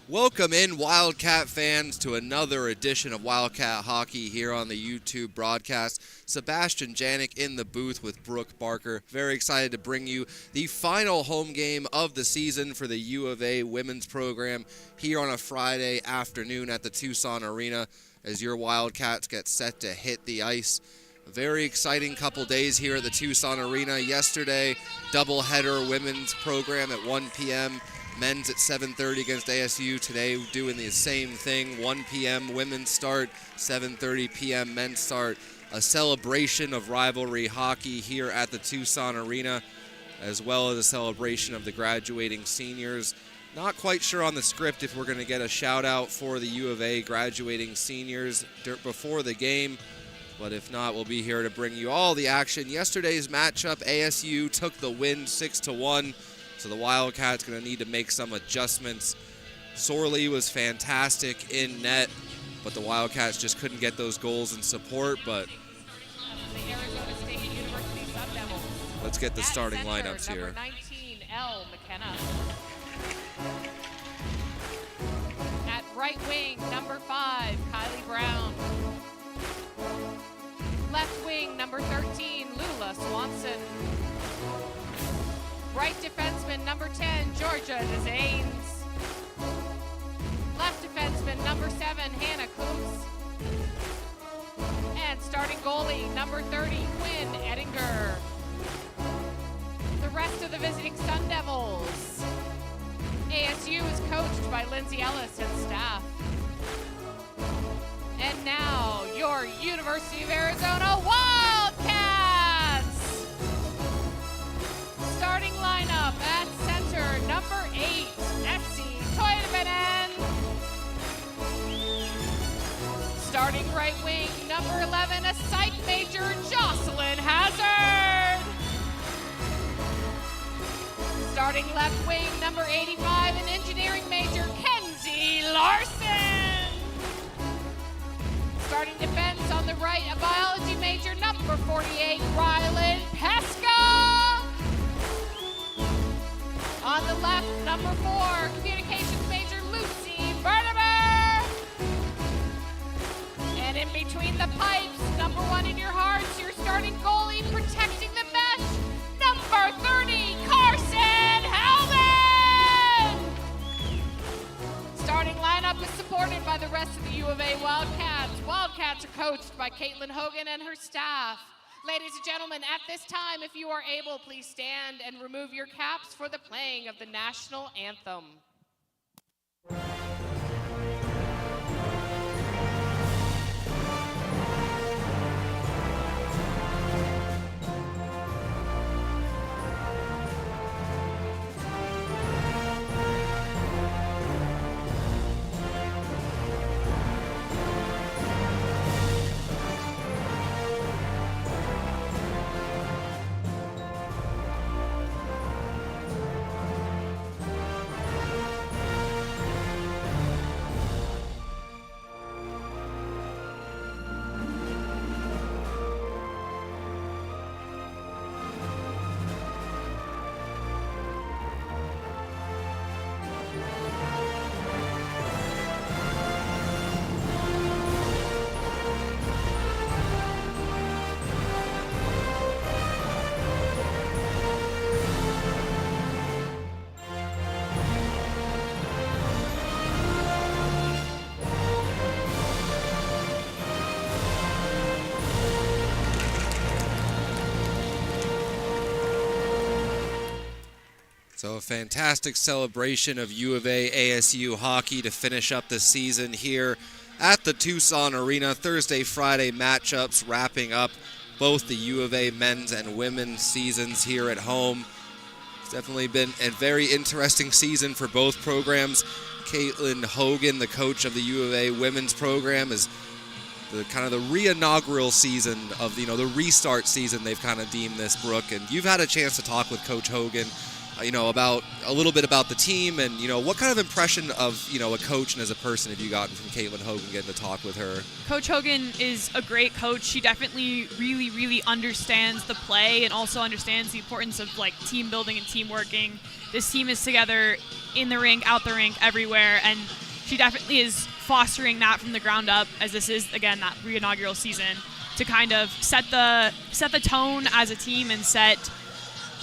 Welcome in, Wildcat fans, to another edition of Wildcat Hockey here on the YouTube broadcast. Sebastian Janik in the booth with Brooke Barker. Very excited to bring you the final home game of the season for the U of A women's program here on a Friday afternoon at the Tucson Arena as your Wildcats get set to hit the ice. A very exciting couple days here at the Tucson Arena. Yesterday, doubleheader women's program at 1 p.m., men's at 7:30 against ASU. Today doing the same thing, 1 p.m. women's start, 7:30 p.m. men's start. A celebration of rivalry hockey here at the Tucson Arena, as well as a celebration of the graduating seniors. Not quite sure on the script if we're going to get a shout out for the U of A graduating seniors before the game, but if not, we'll be here to bring you all the action. Yesterday's matchup, ASU took the win 6-1. So the Wildcats going to need to make some adjustments. Sorley was fantastic in net, but the Wildcats just couldn't get those goals in support. But the Arizona State University Sun Devils. Let's get the starting center, lineups here. Number 19, L. McKenna. At right wing, number 5, Kylie Brown. Left wing, number 13, Lula Swanson. Right defenseman, number 10, Georgia DeZanes. Left defenseman, number 7, Hannah Coombs. And starting goalie, number 30, Quinn Ettinger. The rest of the visiting Sun Devils. ASU is coached by Lindsay Ellis and staff. And now, your University of Arizona Wildcats! Starting lineup at center, number 8, Etsy Toivonen. Starting right wing, number 11, a psych major, Jocelyn Hazard. Starting left wing, number 85, an engineering major, Kenzie Larson. Starting defense on the right, a biology major, number 48, Rylan Pesca. On the left, number 4, communications major, Lucy Bertimer. And in between the pipes, number 1 in your hearts, your starting goalie, protecting the mesh, number 30, Carson Hellman. Starting lineup is supported by the rest of the U of A Wildcats. Wildcats are coached by Caitlin Hogan and her staff. Ladies and gentlemen, at this time, if you are able, please stand and remove your caps for the playing of the national anthem. So a fantastic celebration of U of A ASU hockey to finish up the season here at the Tucson Arena. Thursday, Friday matchups wrapping up both the U of A men's and women's seasons here at home. It's definitely been a very interesting season for both programs. Caitlin Hogan, the coach of the U of A women's program, is the kind of the re-inaugural season of the restart season they've kind of deemed this, Brooke. And you've had a chance to talk with Coach Hogan, about a little bit about the team and, what kind of impression of, a coach and as a person have you gotten from Caitlin Hogan getting to talk with her? Coach Hogan is a great coach. She definitely really, really understands the play and also understands the importance of, team building and team working. this team is together in the rink, out the rink, everywhere, and she definitely is fostering that from the ground up, as this is, again, that re-inaugural season, to kind of set the tone as a team and set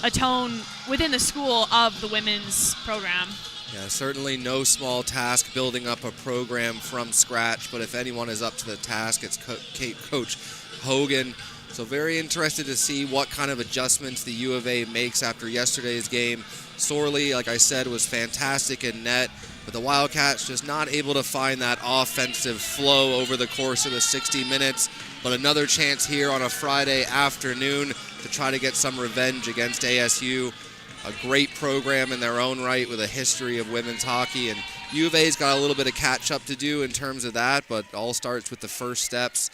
a tone within the school of the women's program. Yeah, certainly no small task building up a program from scratch, but if anyone is up to the task, it's Coach Hogan. So very interested to see what kind of adjustments the U of A makes after yesterday's game. Sorley, like I said, was fantastic in net, but the Wildcats just not able to find that offensive flow over the course of the 60 minutes. But another chance here on a Friday afternoon to try to get some revenge against ASU. A great program in their own right with a history of women's hockey, and U of A's got a little bit of catch-up to do in terms of that, but all starts with the first steps,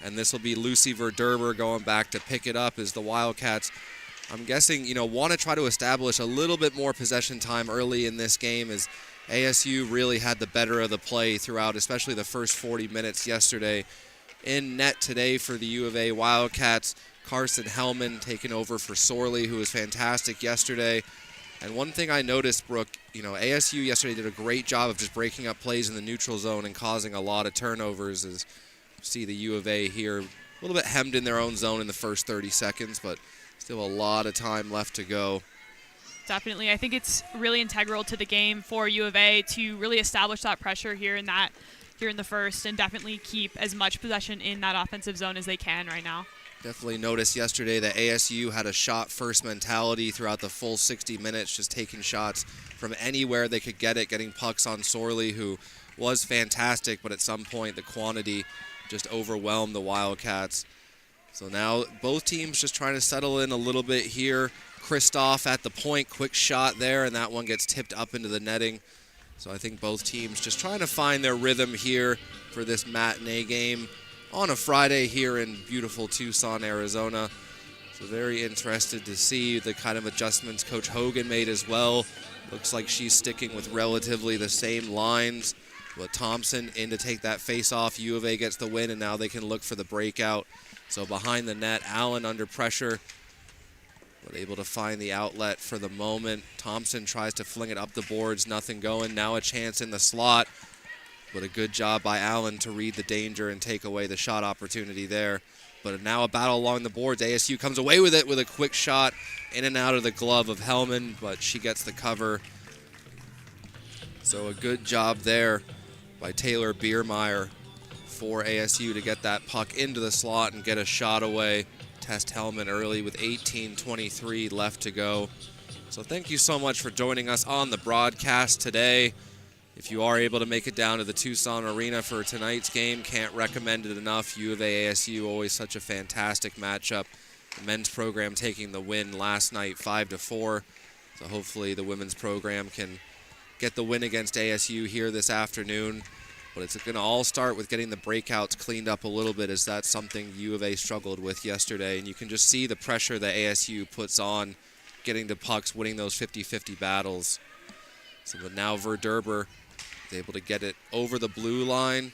and this will be Lucy Verderber going back to pick it up as the Wildcats, I'm guessing, want to try to establish a little bit more possession time early in this game, as ASU really had the better of the play throughout, especially the first 40 minutes yesterday. In net today for the U of A Wildcats, Carson Hellman taking over for Sorley, who was fantastic yesterday. And one thing I noticed, Brooke, ASU yesterday did a great job of just breaking up plays in the neutral zone and causing a lot of turnovers. As you see the U of A here, a little bit hemmed in their own zone in the first 30 seconds, but still a lot of time left to go. Definitely. I think it's really integral to the game for U of A to really establish that pressure here in the first, and definitely keep as much possession in that offensive zone as they can right now. Definitely noticed yesterday that ASU had a shot-first mentality throughout the full 60 minutes, just taking shots from anywhere they could get it, getting pucks on Sorley, who was fantastic, but at some point the quantity just overwhelmed the Wildcats. So now both teams just trying to settle in a little bit here. Kristoff at the point, quick shot there, and that one gets tipped up into the netting. So I think both teams just trying to find their rhythm here for this matinee game on a Friday here in beautiful Tucson, Arizona. So very interested to see the kind of adjustments Coach Hogan made as well. Looks like she's sticking with relatively the same lines. But Thompson in to take that face-off. U of A gets the win, and now they can look for the breakout. So behind the net, Allen under pressure, but able to find the outlet for the moment. Thompson tries to fling it up the boards, nothing going. Now a chance in the slot. But a good job by Allen to read the danger and take away the shot opportunity there. But now a battle along the boards. ASU comes away with it with a quick shot in and out of the glove of Hellman, but she gets the cover. So a good job there by Taylor Biermeyer for ASU to get that puck into the slot and get a shot away. Test Hellman early with 18:23 left to go. So thank you so much for joining us on the broadcast today. If you are able to make it down to the Tucson Arena for tonight's game, can't recommend it enough. U of A ASU, always such a fantastic matchup. The men's program taking the win last night 5-4. So hopefully the women's program can get the win against ASU here this afternoon. But it's going to all start with getting the breakouts cleaned up a little bit, as that's something U of A struggled with yesterday. And you can just see the pressure that ASU puts on getting the pucks, winning those 50-50 battles. So but now Verderber is able to get it over the blue line,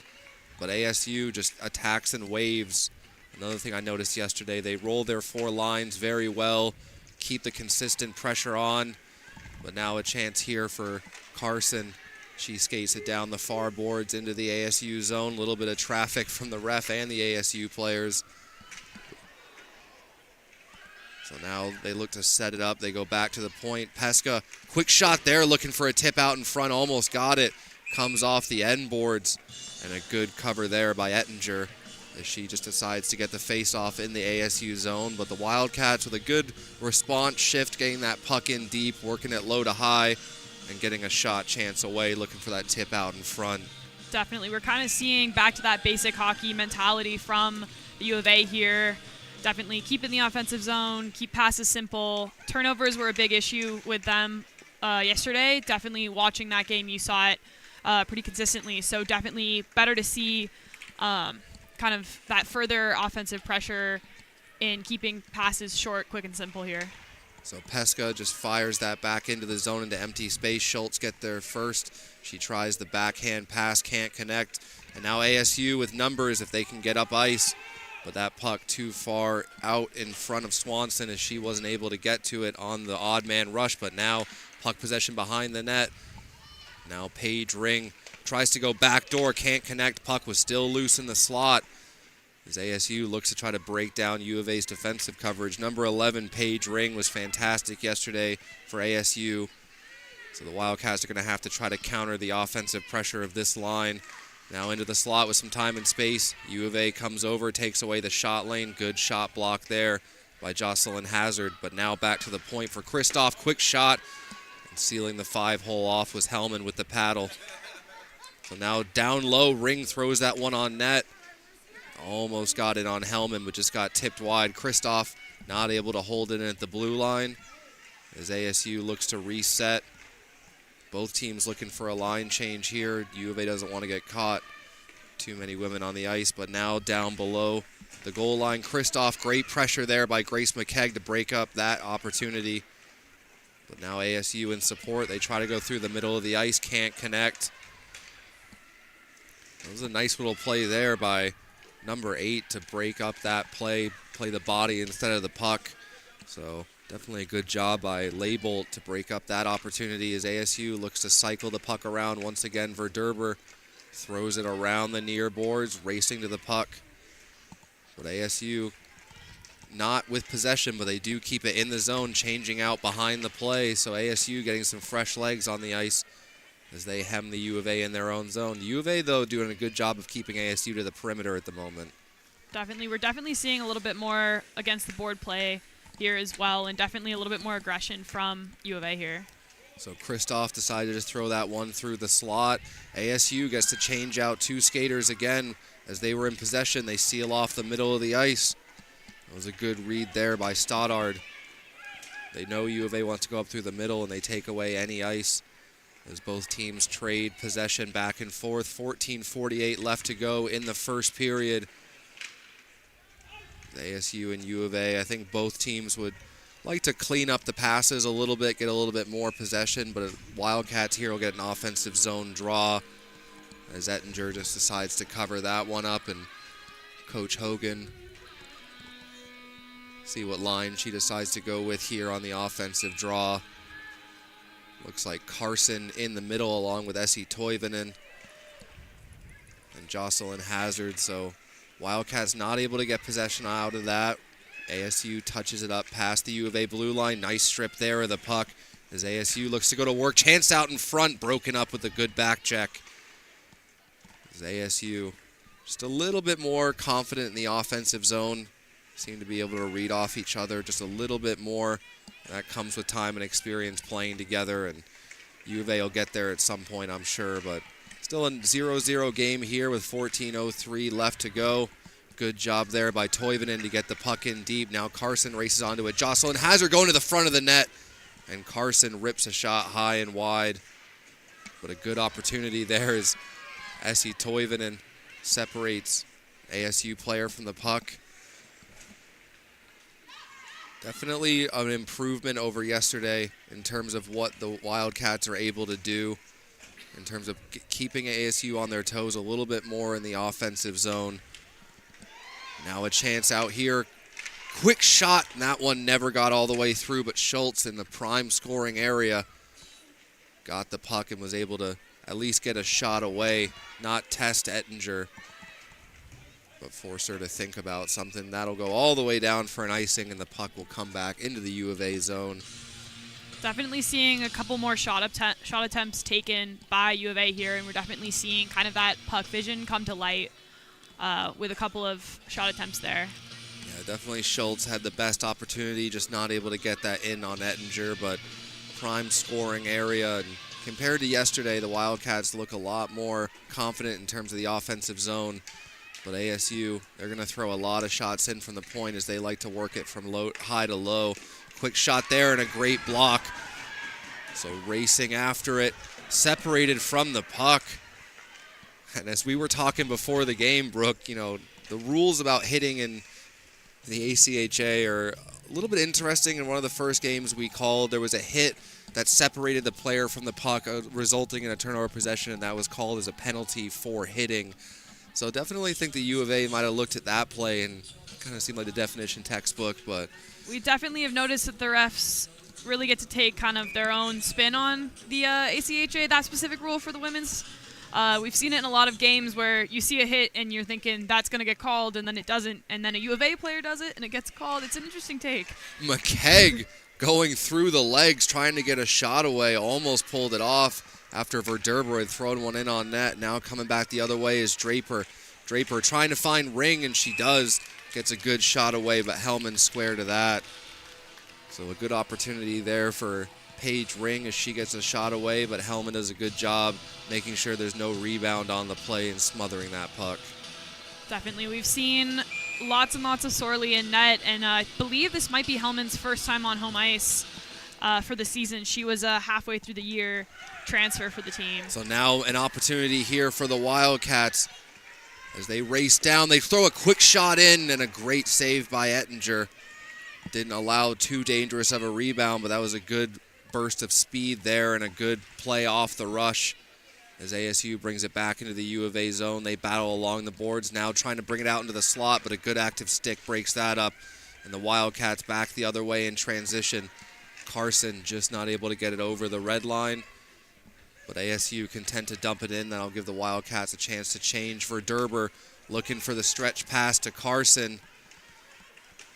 but ASU just attacks in waves. Another thing I noticed yesterday, they roll their four lines very well, keep the consistent pressure on, but now a chance here for Carson. She skates it down the far boards into the ASU zone. A little bit of traffic from the ref and the ASU players. So now they look to set it up. They go back to the point. Pesca, quick shot there, looking for a tip out in front. Almost got it. Comes off the end boards. And a good cover there by Ettinger, as she just decides to get the face-off in the ASU zone. But the Wildcats with a good response shift, getting that puck in deep, working it low to high, and getting a shot chance away, looking for that tip out in front. Definitely. We're kind of seeing back to that basic hockey mentality from the U of A here. Definitely keep in the offensive zone, keep passes simple. Turnovers were a big issue with them yesterday. Definitely watching that game, you saw it pretty consistently. So definitely better to see kind of that further offensive pressure in keeping passes short, quick, and simple here. So Pesca just fires that back into the zone into empty space. Schultz get there first. She tries the backhand pass, can't connect. And now ASU with numbers if they can get up ice. But that puck too far out in front of Swanson, as she wasn't able to get to it on the odd man rush. But now Puck possession behind the net. Now Paige Ring tries to go backdoor, can't connect. Puck was still loose in the slot as ASU looks to try to break down U of A's defensive coverage. Number 11, Paige Ring, was fantastic yesterday for ASU. So the Wildcats are going to have to try to counter the offensive pressure of this line. Now into the slot with some time and space. U of A comes over, takes away the shot lane. Good shot block there by Jocelyn Hazard. But now back to the point for Kristoff. Quick shot. And sealing the 5-hole off was Hellman with the paddle. So now down low, Ring throws that one on net. Almost got it on Hellman, but just got tipped wide. Kristoff not able to hold it in at the blue line as ASU looks to reset. Both teams looking for a line change here. U of A doesn't want to get caught. Too many women on the ice, but now down below the goal line. Kristoff, great pressure there by Grace McKegg to break up that opportunity. But now ASU in support. They try to go through the middle of the ice, can't connect. That was a nice little play there by number 8 to break up that play the body instead of the puck. So definitely a good job by Leibold to break up that opportunity as ASU looks to cycle the puck around. Once again, Verderber throws it around the near boards, racing to the puck. But ASU not with possession, but they do keep it in the zone, changing out behind the play. So ASU getting some fresh legs on the ice as they hem the U of A in their own zone. The U of A, though, doing a good job of keeping ASU to the perimeter at the moment. Definitely. We're definitely seeing a little bit more against the board play here as well, and definitely a little bit more aggression from U of A here. So Kristoff decided to throw that one through the slot. ASU gets to change out 2 skaters again as they were in possession. They seal off the middle of the ice. That was a good read there by Stoddard. They know U of A wants to go up through the middle, and they take away any ice as both teams trade possession back and forth. 14:48 left to go in the first period. The ASU and U of A, I think both teams would like to clean up the passes a little bit, get a little bit more possession, but Wildcats here will get an offensive zone draw as Ettinger just decides to cover that one up, and Coach Hogan see what line she decides to go with here on the offensive draw. Looks like Carson in the middle along with Essie Toivonen and Jocelyn Hazard. So Wildcats not able to get possession out of that. ASU touches it up past the U of A blue line. Nice strip there of the puck as ASU looks to go to work. Chance out in front, broken up with a good back check. As ASU just a little bit more confident in the offensive zone. Seem to be able to read off each other just a little bit more. That comes with time and experience playing together, and U of A will get there at some point, I'm sure. But still a 0-0 game here with 14:03 left to go. Good job there by Toivonen to get the puck in deep. Now Carson races onto it. Jocelyn Hazard going to the front of the net, and Carson rips a shot high and wide. But a good opportunity there as Essie Toivonen separates ASU player from the puck. Definitely an improvement over yesterday in terms of what the Wildcats are able to do in terms of keeping ASU on their toes a little bit more in the offensive zone. Now a chance out here. Quick shot, and that one never got all the way through, but Schultz in the prime scoring area got the puck and was able to at least get a shot away, not test Ettinger, but force her to think about something. That'll go all the way down for an icing, and the puck will come back into the U of A zone. Definitely seeing a couple more shot attempts taken by U of A here, and we're definitely seeing kind of that puck vision come to light with a couple of shot attempts there. Yeah, definitely Schultz had the best opportunity, just not able to get that in on Ettinger, but prime scoring area. And compared to yesterday, the Wildcats look a lot more confident in terms of the offensive zone. But ASU, they're going to throw a lot of shots in from the point as they like to work it from high to low. Quick shot there and a great block. So racing after it, separated from the puck. And as we were talking before the game, Brooke, you know, the rules about hitting in the ACHA are a little bit interesting. In one of the first games we called, there was a hit that separated the player from the puck, resulting in a turnover possession, and that was called as a penalty for hitting. So definitely think the U of A might have looked at that play and kind of seemed like the definition textbook. But we definitely have noticed that the refs really get to take kind of their own spin on the ACHA, that specific rule for the women's. We've seen it in a lot of games where you see a hit and you're thinking that's going to get called, and then it doesn't, and then a U of A player does it and it gets called. It's an interesting take. McKegg going through the legs, trying to get a shot away, almost pulled it off after Verderber had thrown one in on net. Now coming back the other way is Draper. Draper trying to find Ring, and she does. Gets a good shot away, but Hellman square to that. So a good opportunity there for Paige Ring as she gets a shot away, but Hellman does a good job making sure there's no rebound on the play and smothering that puck. Definitely. We've seen lots and lots of Sorley in net, and I believe this might be Hellman's first time on home ice for the season. She was a halfway through the year transfer for the team. So now an opportunity here for the Wildcats. As they race down, they throw a quick shot in, and a great save by Ettinger. Didn't allow too dangerous of a rebound, but that was a good burst of speed there and a good play off the rush. As ASU brings it back into the U of A zone, they battle along the boards, now trying to bring it out into the slot, but a good active stick breaks that up. And the Wildcats back the other way in transition. Carson just not able to get it over the red line. But ASU content to dump it in. That'll give the Wildcats a chance to change. Verderber looking for the stretch pass to Carson.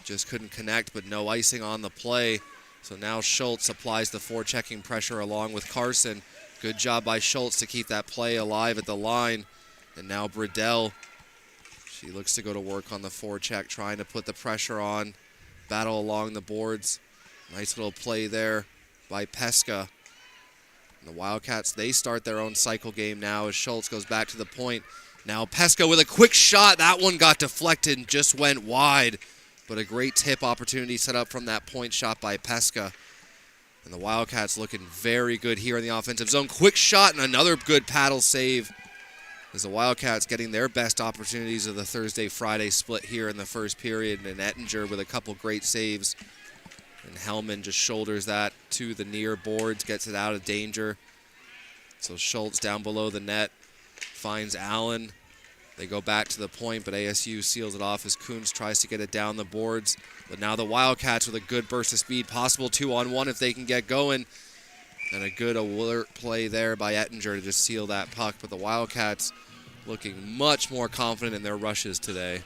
Just couldn't connect, but no icing on the play. So now Schultz applies the forechecking pressure along with Carson. Good job by Schultz to keep that play alive at the line. And now Bradell, she looks to go to work on the forecheck, trying to put the pressure on. Battle along the boards. Nice little play there by Pesca. The Wildcats, they start their own cycle game now as Schultz goes back to the point. Now Pesca with a quick shot. That one got deflected and just went wide. But a great tip opportunity set up from that point shot by Pesca. And the Wildcats looking very good here in the offensive zone. Quick shot and another good paddle save. As the Wildcats getting their best opportunities of the Thursday-Friday split here in the first period. And Ettinger with a couple great saves. And Hellman just shoulders that to the near boards, gets it out of danger. So Schultz down below the net, finds Allen. They go back to the point, but ASU seals it off as Coons tries to get it down the boards. But now the Wildcats with a good burst of speed, possible 2-on-1 if they can get going. And a good alert play there by Ettinger to just seal that puck. But the Wildcats looking much more confident in their rushes today.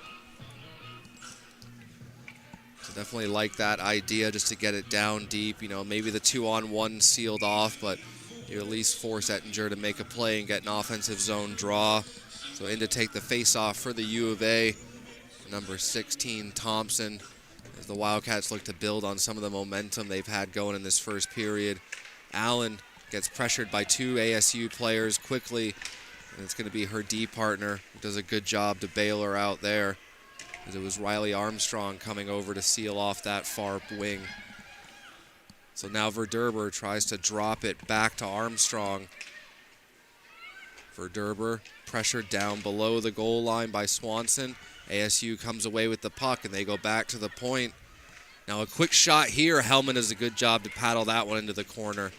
Definitely like that idea just to get it down deep. You know, maybe the 2-on-1 sealed off, but you at least force Ettinger to make a play and get an offensive zone draw. So in to take the face-off for the U of A, number 16, Thompson, as the Wildcats look to build on some of the momentum they've had going in this first period. Allen gets pressured by two ASU players quickly, and it's going to be her D partner who does a good job to bail her out there. As it was Riley Armstrong coming over to seal off that far wing. So now Verderber tries to drop it back to Armstrong. Verderber pressured down below the goal line by Swanson. ASU comes away with the puck, and they go back to the point. Now a quick shot here. Hellman does a good job to paddle that one into the corner.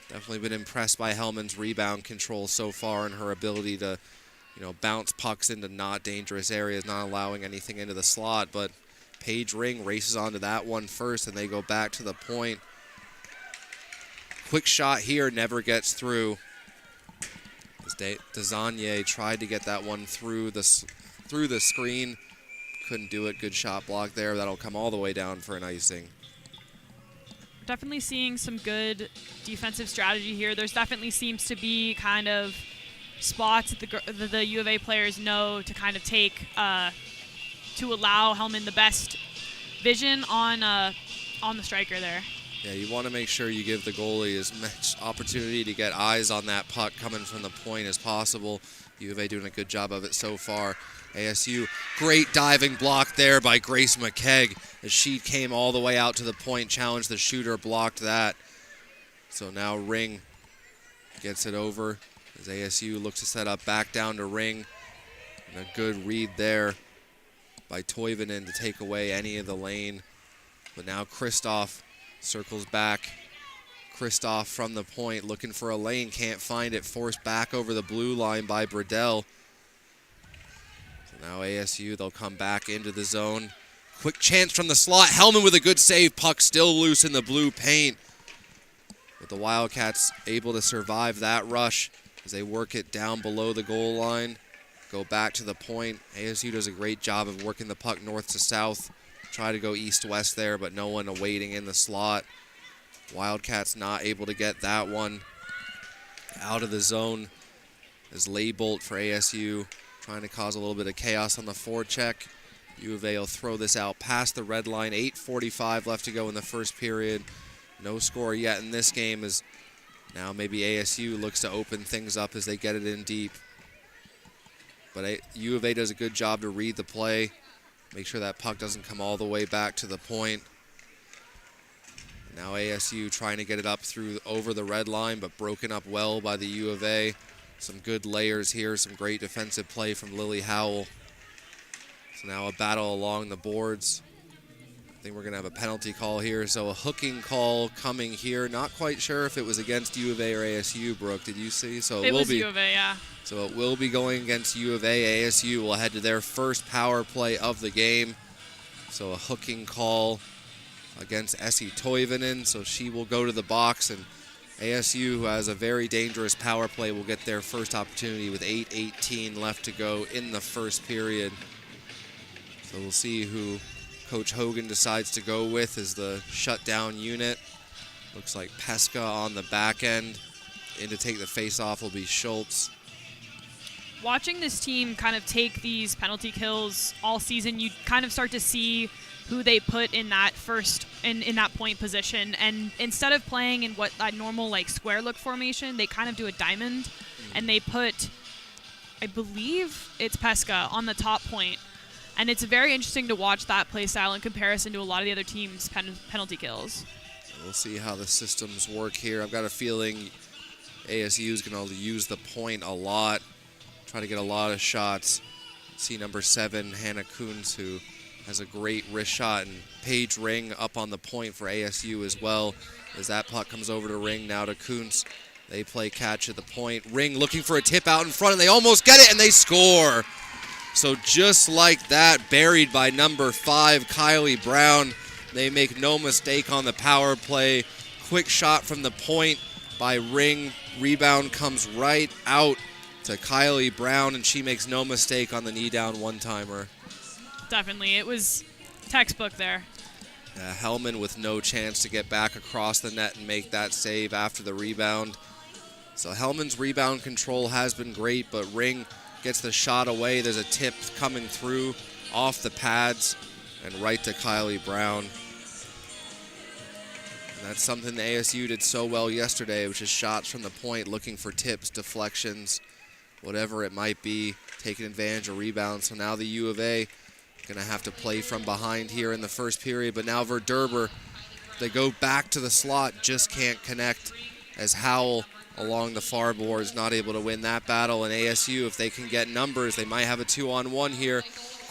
Definitely been impressed by Hellman's rebound control so far and her ability to, you know, bounce pucks into not dangerous areas, not allowing anything into the slot. But Paige Ring races onto that one first, and they go back to the point. Quick shot here, never gets through. Desagnier tried to get that one through the screen. Couldn't do it. Good shot block there. That'll come all the way down for an icing. Definitely seeing some good defensive strategy here. There's definitely seems to be kind of spots that the U of A players know to kind of take to allow Hellman the best vision on the striker there. Yeah, you want to make sure you give the goalie as much opportunity to get eyes on that puck coming from the point as possible. U of A doing a good job of it so far. ASU, great diving block there by Grace McKegg as she came all the way out to the point, challenged the shooter, blocked that. So now Ring gets it over as ASU looks to set up back down to Ring. And a good read there by Toivonen to take away any of the lane. But now Kristoff circles back. Kristoff from the point looking for a lane, can't find it, forced back over the blue line by Bradell. So now ASU, they'll come back into the zone. Quick chance from the slot. Hellman with a good save. Puck still loose in the blue paint. But the Wildcats able to survive that rush as they work it down below the goal line. Go back to the point. ASU does a great job of working the puck north to south. Try to go east-west there, but no one awaiting in the slot. Wildcats not able to get that one out of the zone as Laybolt for ASU trying to cause a little bit of chaos on the forecheck. U of A will throw this out past the red line. 8:45 left to go in the first period. No score yet in this game as now maybe ASU looks to open things up as they get it in deep. But U of A does a good job to read the play, make sure that puck doesn't come all the way back to the point. Now ASU trying to get it up through over the red line, but broken up well by the U of A. Some good layers here, some great defensive play from Lily Howell. So now a battle along the boards. I think we're going to have a penalty call here. So a hooking call coming here. Not quite sure if it was against U of A or ASU, Brooke. Did you see? So it was U of A, yeah. So it will be going against U of A. ASU will head to their first power play of the game. So a hooking call against Essie Toivonen. So she will go to the box, and ASU, who has a very dangerous power play, will get their first opportunity with 8:18 left to go in the first period. So we'll see who Coach Hogan decides to go with as the shutdown unit. Looks like Pesca on the back end. In to take the face-off will be Schultz. Watching this team kind of take these penalty kills all season, you kind of start to see who they put in that first in that point position. And instead of playing in what that normal like square look formation, they kind of do a diamond, and they put, I believe it's Pesca on the top point. And it's very interesting to watch that play style in comparison to a lot of the other teams' penalty kills. We'll see how the systems work here. I've got a feeling ASU is going to use the point a lot, try to get a lot of shots. See number 7, Hannah Kuntz, who has a great wrist shot, and Paige Ring up on the point for ASU as well. As that puck comes over to Ring, now to Kuntz. They play catch at the point. Ring looking for a tip out in front, and they almost get it, and they score. So just like that, buried by number 5, Kylie Brown. They make no mistake on the power play. Quick shot from the point by Ring. Rebound comes right out to Kylie Brown, and she makes no mistake on the knee-down one-timer. Definitely. It was textbook there. Hellman with no chance to get back across the net and make that save after the rebound. So Hellman's rebound control has been great, but Ring gets the shot away. There's a tip coming through off the pads and right to Kylie Brown. And that's something the ASU did so well yesterday, which is shots from the point, looking for tips, deflections, whatever it might be, taking advantage of rebounds. So now the U of A going to have to play from behind here in the first period. But now Verderber, they go back to the slot, just can't connect as Howell along the far boards, not able to win that battle. And ASU, if they can get numbers, they might have a 2-on-1 here.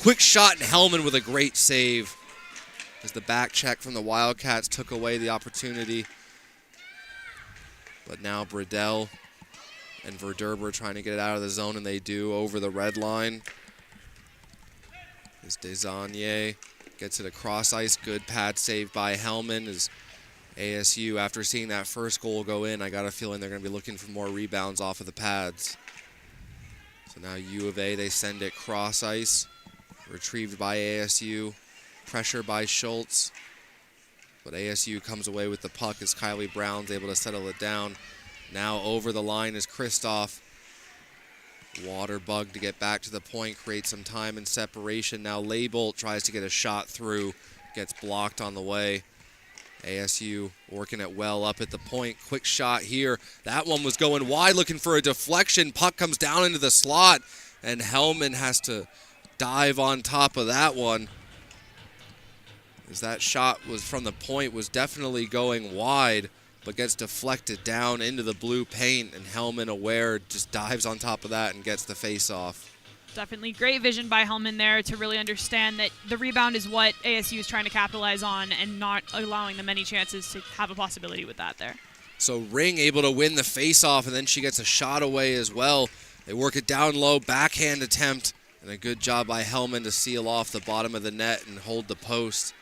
Quick shot, and Hellman with a great save as the back check from the Wildcats took away the opportunity. But now Bradell and Verderber trying to get it out of the zone, and they do over the red line. As Desagnier gets it across ice, good pad save by Hellman. As ASU, after seeing that first goal go in, I got a feeling they're going to be looking for more rebounds off of the pads. So now U of A, they send it cross ice, retrieved by ASU, pressure by Schultz. But ASU comes away with the puck as Kylie Brown's able to settle it down. Now over the line is Kristoff. Water bug to get back to the point, create some time and separation. Now Laybolt tries to get a shot through, gets blocked on the way. ASU working it well up at the point. Quick shot here. That one was going wide, looking for a deflection. Puck comes down into the slot, and Hellman has to dive on top of that one. As that shot was from the point, was definitely going wide, but gets deflected down into the blue paint, and Hellman, aware, just dives on top of that and gets the face-off. Definitely great vision by Hellman there to really understand that the rebound is what ASU is trying to capitalize on and not allowing them any chances to have a possibility with that there. So Ring able to win the face-off, and then she gets a shot away as well. They work it down low, backhand attempt And a good job by Hellman to seal off the bottom of the net and hold the post.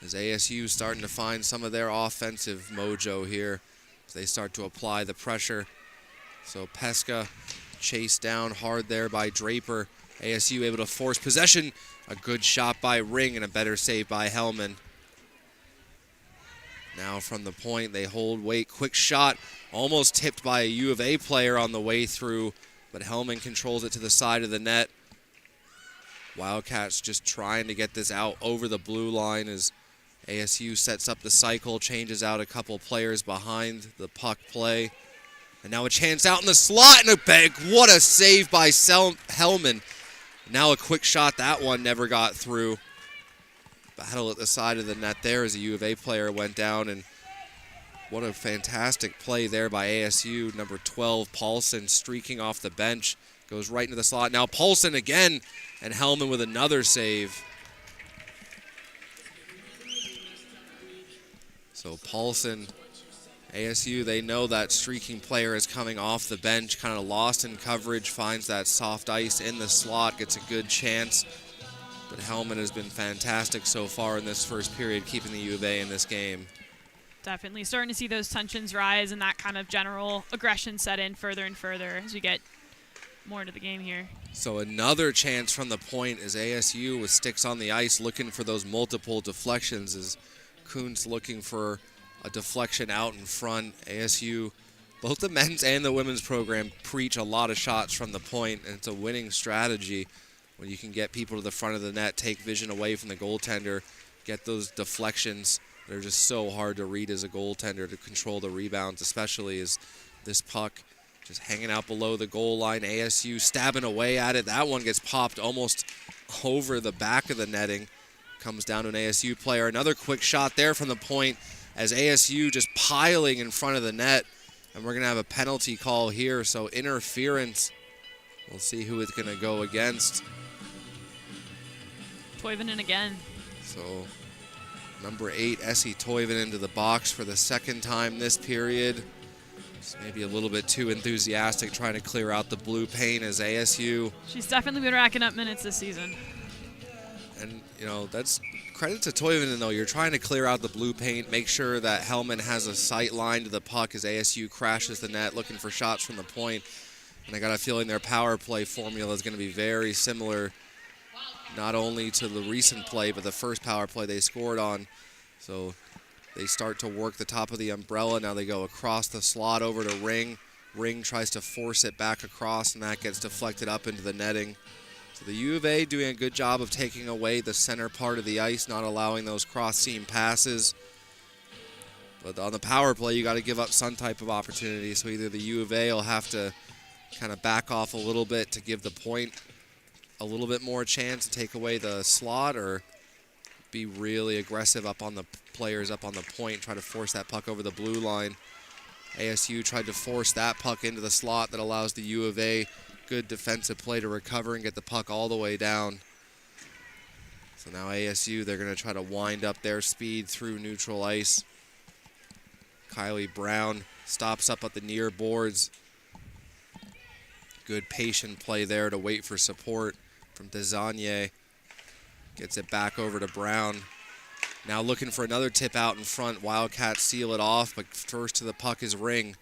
As ASU starting to find some of their offensive mojo here as they start to apply the pressure. So Pesca chased down hard there by Draper. ASU able to force possession. A good shot by Ring and a better save by Hellman. Now from the point, they hold, wait, quick shot. Almost tipped by a U of A player on the way through, but Hellman controls it to the side of the net. Wildcats just trying to get this out over the blue line as ASU sets up the cycle, changes out a couple players behind the puck play. And now a chance out in the slot and a bag. What a save by Hellman. Now a quick shot. That one never got through. Battle at the side of the net there as a U of A player went down. And what a fantastic play there by ASU. Number 12, Paulson, streaking off the bench. Goes right into the slot. Now Paulson again. And Hellman with another save. So Paulson, ASU, they know that streaking player is coming off the bench, kind of lost in coverage, finds that soft ice in the slot, gets a good chance. But Hellman has been fantastic so far in this first period, keeping the U of A in this game. Definitely starting to see those tensions rise and that kind of general aggression set in further and further as we get more into the game here. So another chance from the point as ASU with sticks on the ice looking for those multiple deflections as Kuntz looking for a deflection out in front. ASU, both the men's and the women's program, preach a lot of shots from the point, and it's a winning strategy when you can get people to the front of the net, take vision away from the goaltender, get those deflections. They're just so hard to read as a goaltender to control the rebounds, especially as this puck just hanging out below the goal line. ASU stabbing away at it. That one gets popped almost over the back of the netting. Comes down to an ASU player. Another quick shot there from the point as ASU just piling in front of the net. And we're going to have a penalty call here. So interference. We'll see who it's going to go against. Toivonen again. So number 8, Essie Toivonen into the box for the second time this period. Maybe a little bit too enthusiastic trying to clear out the blue paint as ASU. She's definitely been racking up minutes this season. And, you know, that's credit to Toivonen, though. You're trying to clear out the blue paint, make sure that Hellman has a sight line to the puck as ASU crashes the net, looking for shots from the point. And I got a feeling their power play formula is going to be very similar, not only to the recent play, but the first power play they scored on. So they start to work the top of the umbrella. Now they go across the slot over to Ring. Ring tries to force it back across, and that gets deflected up into the netting. So the U of A doing a good job of taking away the center part of the ice, not allowing those cross-seam passes. But on the power play, you got to give up some type of opportunity. So either the U of A will have to kind of back off a little bit to give the point a little bit more chance to take away the slot, or be really aggressive up on the players up on the point, try to force that puck over the blue line. ASU tried to force that puck into the slot that allows the U of A good defensive play to recover and get the puck all the way down. So now ASU, they're going to try to wind up their speed through neutral ice. Kylie Brown stops up at the near boards. Good patient play there to wait for support from Desagne. Gets it back over to Brown. Now looking for another tip out in front. Wildcats seal it off, but first to the puck is Ring.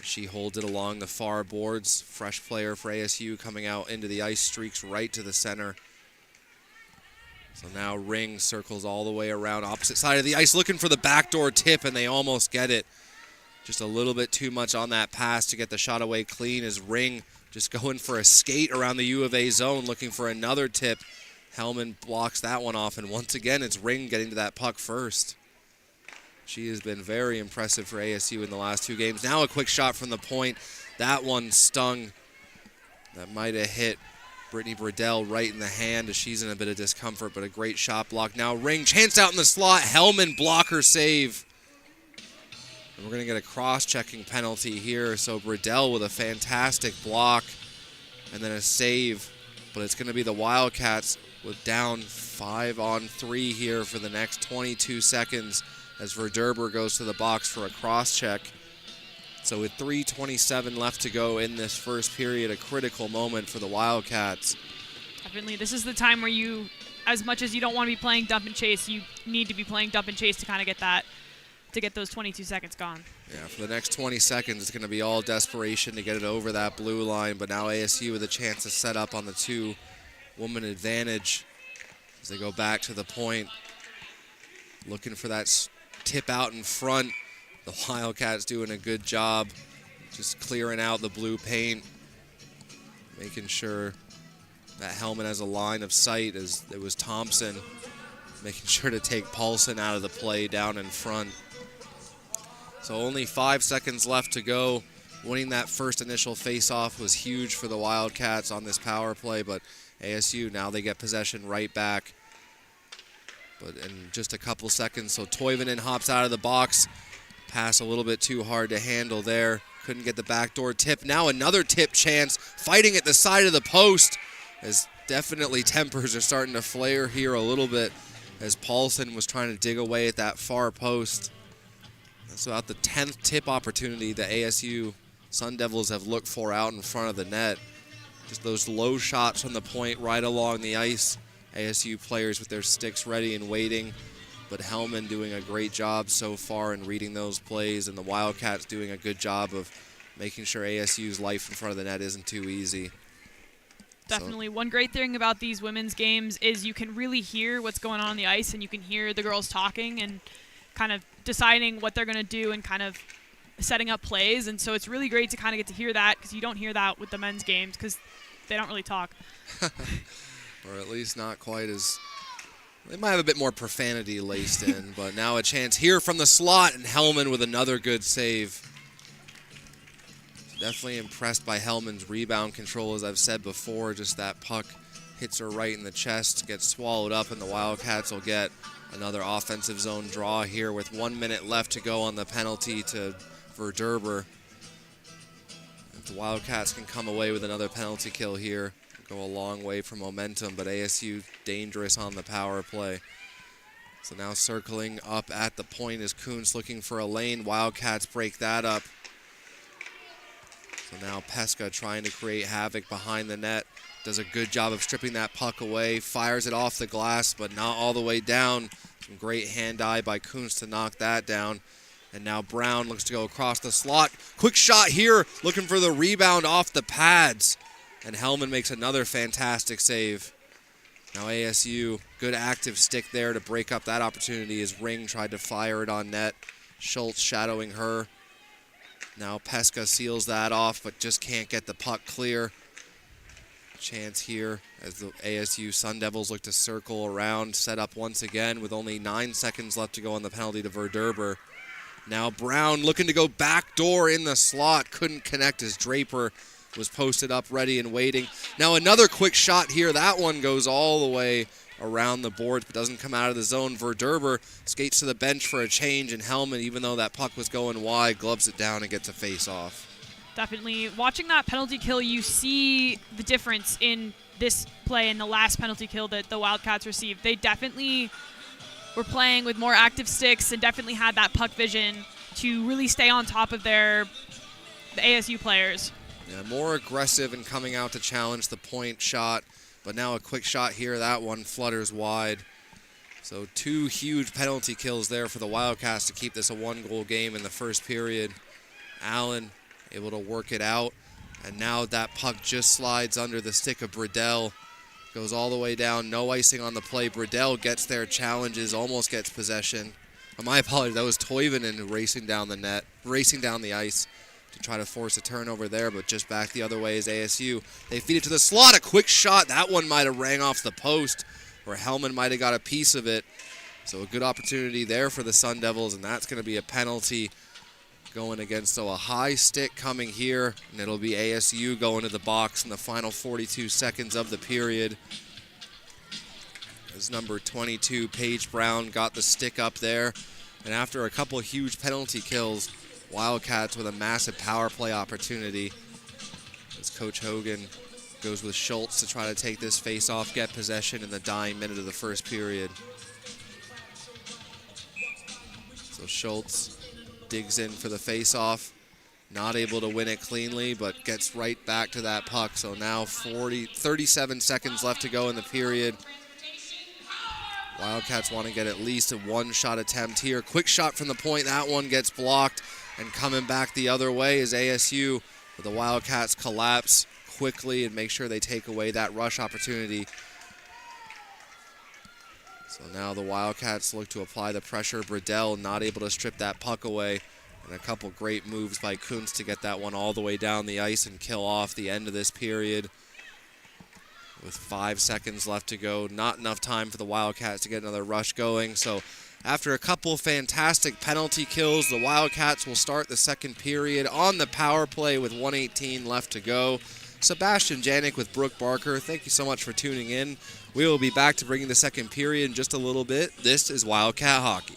She holds it along the far boards. Fresh player for ASU coming out into the ice, streaks right to the center. So now Ring circles all the way around opposite side of the ice, looking for the backdoor tip, and they almost get it. Just a little bit too much on that pass to get the shot away clean as Ring just going for a skate around the U of A zone, looking for another tip. Hellman blocks that one off, and once again, it's Ring getting to that puck first. She has been very impressive for ASU in the last 2 games. Now a quick shot from the point. That one stung. That might have hit Brittany Burdell right in the hand as she's in a bit of discomfort, but a great shot block. Now Ring, chance out in the slot. Hellman blocker save. And we're going to get a cross-checking penalty here. So Burdell with a fantastic block and then a save. But it's going to be the Wildcats with down 5-on-3 here for the next 22 seconds as Verderber goes to the box for a cross-check. So with 3:27 left to go in this first period, a critical moment for the Wildcats. Definitely. This is the time where you, as much as you don't want to be playing dump and chase, you need to be playing dump and chase to kind of get that, to get those 22 seconds gone. Yeah, for the next 20 seconds, it's going to be all desperation to get it over that blue line, but now ASU with a chance to set up on the 2-woman advantage as they go back to the point, looking for that tip out in front. The Wildcats doing a good job just clearing out the blue paint, making sure that Hellman has a line of sight as it was Thompson, making sure to take Paulson out of the play down in front. So only 5 seconds left to go. Winning that first initial face-off was huge for the Wildcats on this power play, but ASU, now they get possession right back. But in just a couple seconds, so Toivonen hops out of the box. Pass a little bit too hard to handle there. Couldn't get the backdoor tip. Now another tip chance, fighting at the side of the post, as definitely tempers are starting to flare here a little bit as Paulson was trying to dig away at that far post. That's about the 10th tip opportunity the ASU Sun Devils have looked for out in front of the net. Just those low shots from the point right along the ice. ASU players with their sticks ready and waiting. But Hellman doing a great job so far in reading those plays, and the Wildcats doing a good job of making sure ASU's life in front of the net isn't too easy. Definitely. So, one great thing about these women's games is you can really hear what's going on the ice, and you can hear the girls talking and kind of deciding what they're going to do and kind of setting up plays. And so it's really great to kind of get to hear that, because you don't hear that with the men's games because they don't really talk. Or at least not quite as... They might have a bit more profanity laced in, but now a chance here from the slot, and Hellman with another good save. Definitely impressed by Hellman's rebound control, as I've said before. Just that puck hits her right in the chest, gets swallowed up, and the Wildcats will get another offensive zone draw here with 1 minute left to go on the penalty to Verderber. If the Wildcats can come away with another penalty kill here, go a long way for momentum, but ASU dangerous on the power play. So now circling up at the point is Kuntz looking for a lane. Wildcats break that up. So now Pesca trying to create havoc behind the net. Does a good job of stripping that puck away. Fires it off the glass, but not all the way down. Some great hand-eye by Kuntz to knock that down. And now Brown looks to go across the slot. Quick shot here, looking for the rebound off the pads. And Hellman makes another fantastic save. Now ASU, good active stick there to break up that opportunity as Ring tried to fire it on net. Schultz shadowing her. Now Pesca seals that off, but just can't get the puck clear. Chance here as the ASU Sun Devils look to circle around, set up once again with only 9 seconds left to go on the penalty to Verderber. Now Brown looking to go backdoor in the slot, couldn't connect as Draper was posted up ready and waiting. Now another quick shot here. That one goes all the way around the boards but doesn't come out of the zone. Verderber skates to the bench for a change, and Hellman, even though that puck was going wide, gloves it down and gets a face-off. Definitely. Watching that penalty kill, you see the difference in this play and the last penalty kill that the Wildcats received. They definitely were playing with more active sticks and definitely had that puck vision to really stay on top of the ASU players. Yeah, more aggressive and coming out to challenge the point shot, but now a quick shot here. That one flutters wide. So 2 huge penalty kills there for the Wildcats to keep this a 1-goal game in the first period. Allen able to work it out, and now that puck just slides under the stick of Bradell. Goes all the way down, no icing on the play. Bradell gets there, challenges, almost gets possession. My apologies, that was Toivonen racing down the net, racing down the ice to try to force a turnover there, but just back the other way is ASU. They feed it to the slot, a quick shot. That one might have rang off the post, or Hellman might have got a piece of it. So a good opportunity there for the Sun Devils, and that's going to be a penalty going against. So a high stick coming here, and it'll be ASU going to the box in the final 42 seconds of the period. As number 22, Paige Brown, got the stick up there. And after a couple huge penalty kills, Wildcats with a massive power play opportunity as Coach Hogan goes with Schultz to try to take this face-off, get possession in the dying minute of the first period. So Schultz digs in for the face-off. Not able to win it cleanly, but gets right back to that puck. So now 37 seconds left to go in the period. Wildcats want to get at least a one-shot attempt here. Quick shot from the point. That one gets blocked. And coming back the other way is ASU. But the Wildcats collapse quickly and make sure they take away that rush opportunity. So now the Wildcats look to apply the pressure. Bradell not able to strip that puck away. And a couple great moves by Kuntz to get that one all the way down the ice and kill off the end of this period. With 5 seconds left to go, not enough time for the Wildcats to get another rush going. So after a couple fantastic penalty kills, the Wildcats will start the second period on the power play with 1:18 left to go. Sebastian Janik with Brooke Barker, thank you so much for tuning in. We will be back to bring you the second period in just a little bit. This is Wildcat Hockey.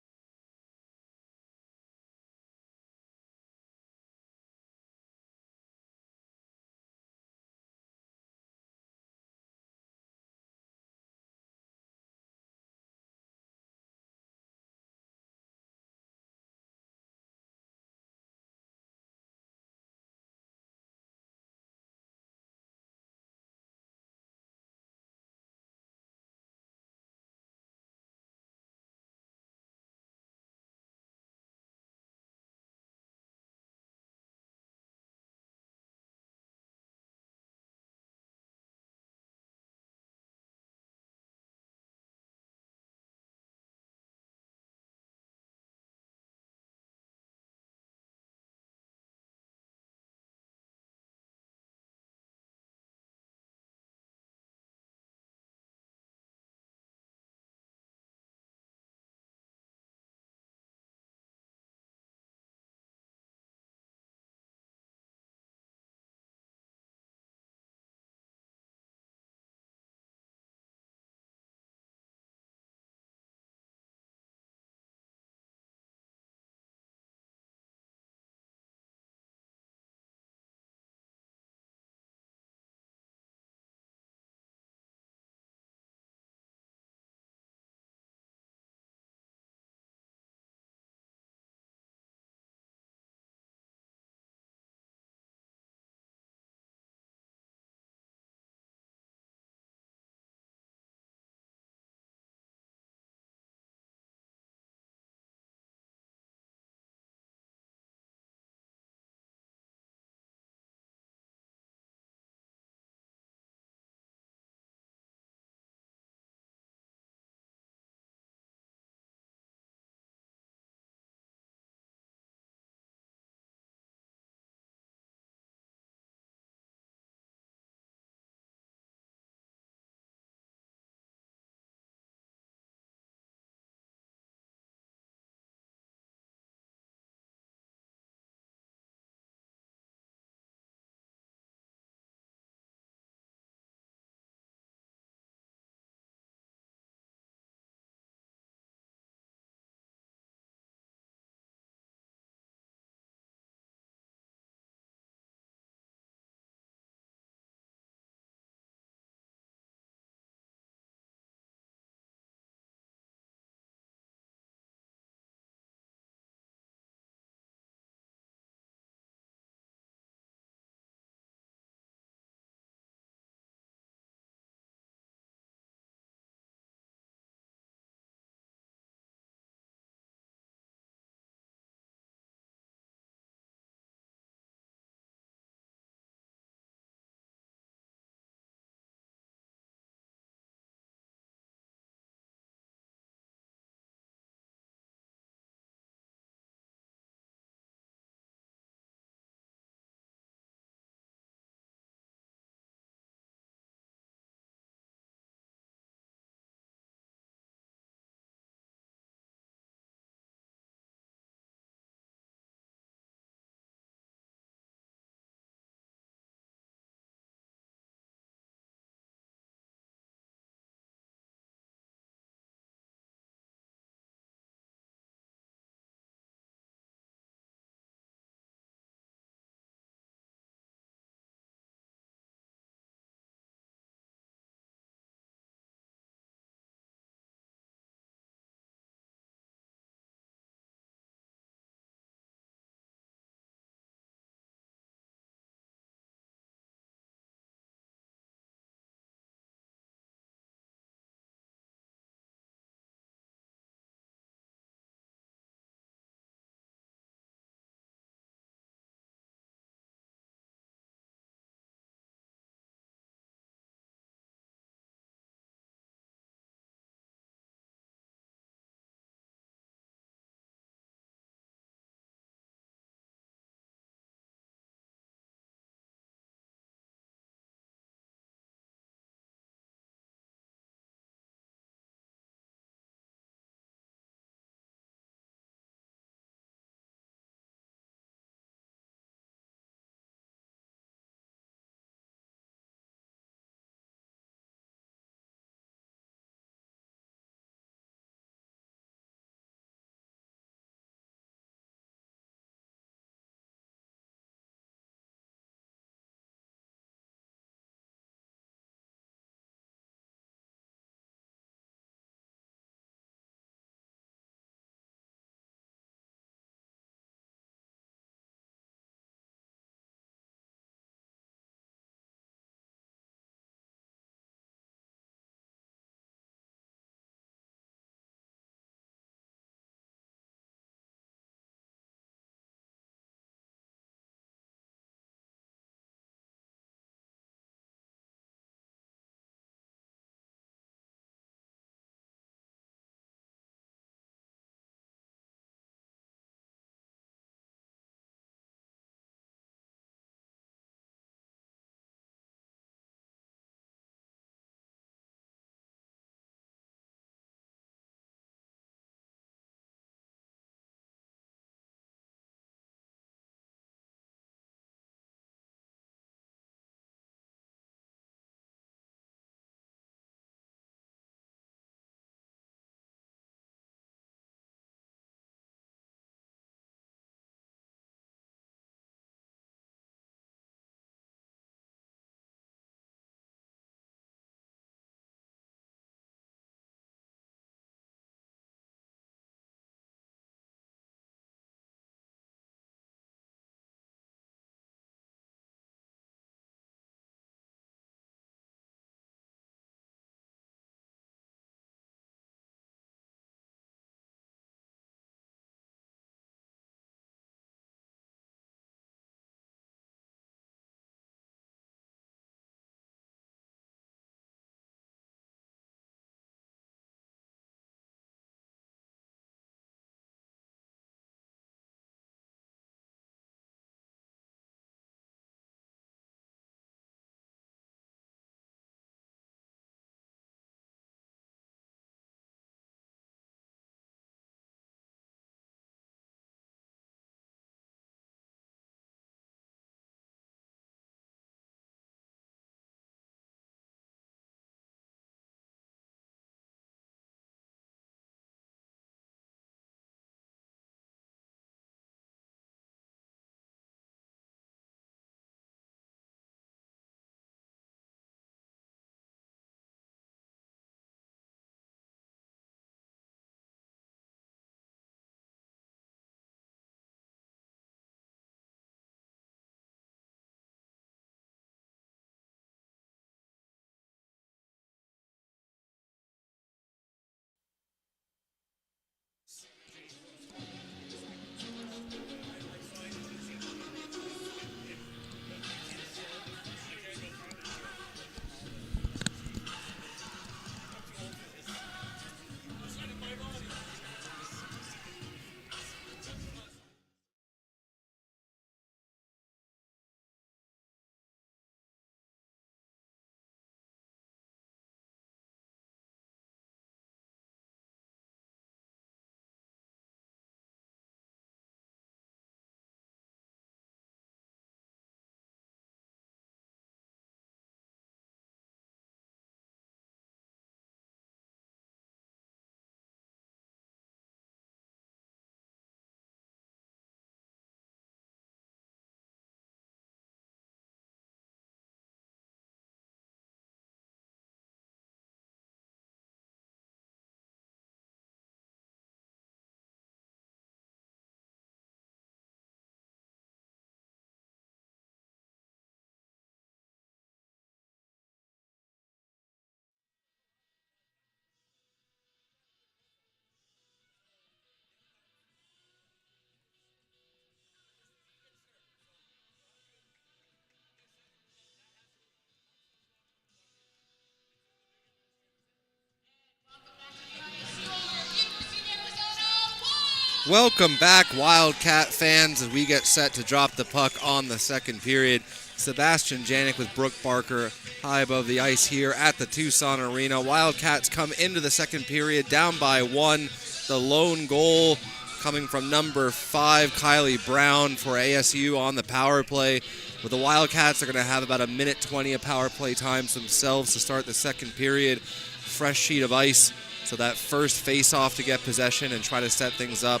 Welcome back, Wildcat fans, as we get set to drop the puck on the second period. Sebastian Janik with Brooke Barker high above the ice here at the Tucson Arena. Wildcats come into the second period down by 1. The lone goal coming from number 5, Kylie Brown, for ASU on the power play. But the Wildcats are going to have about a minute 20 of power play time themselves to start the second period. Fresh sheet of ice. So that first face-off to get possession and try to set things up,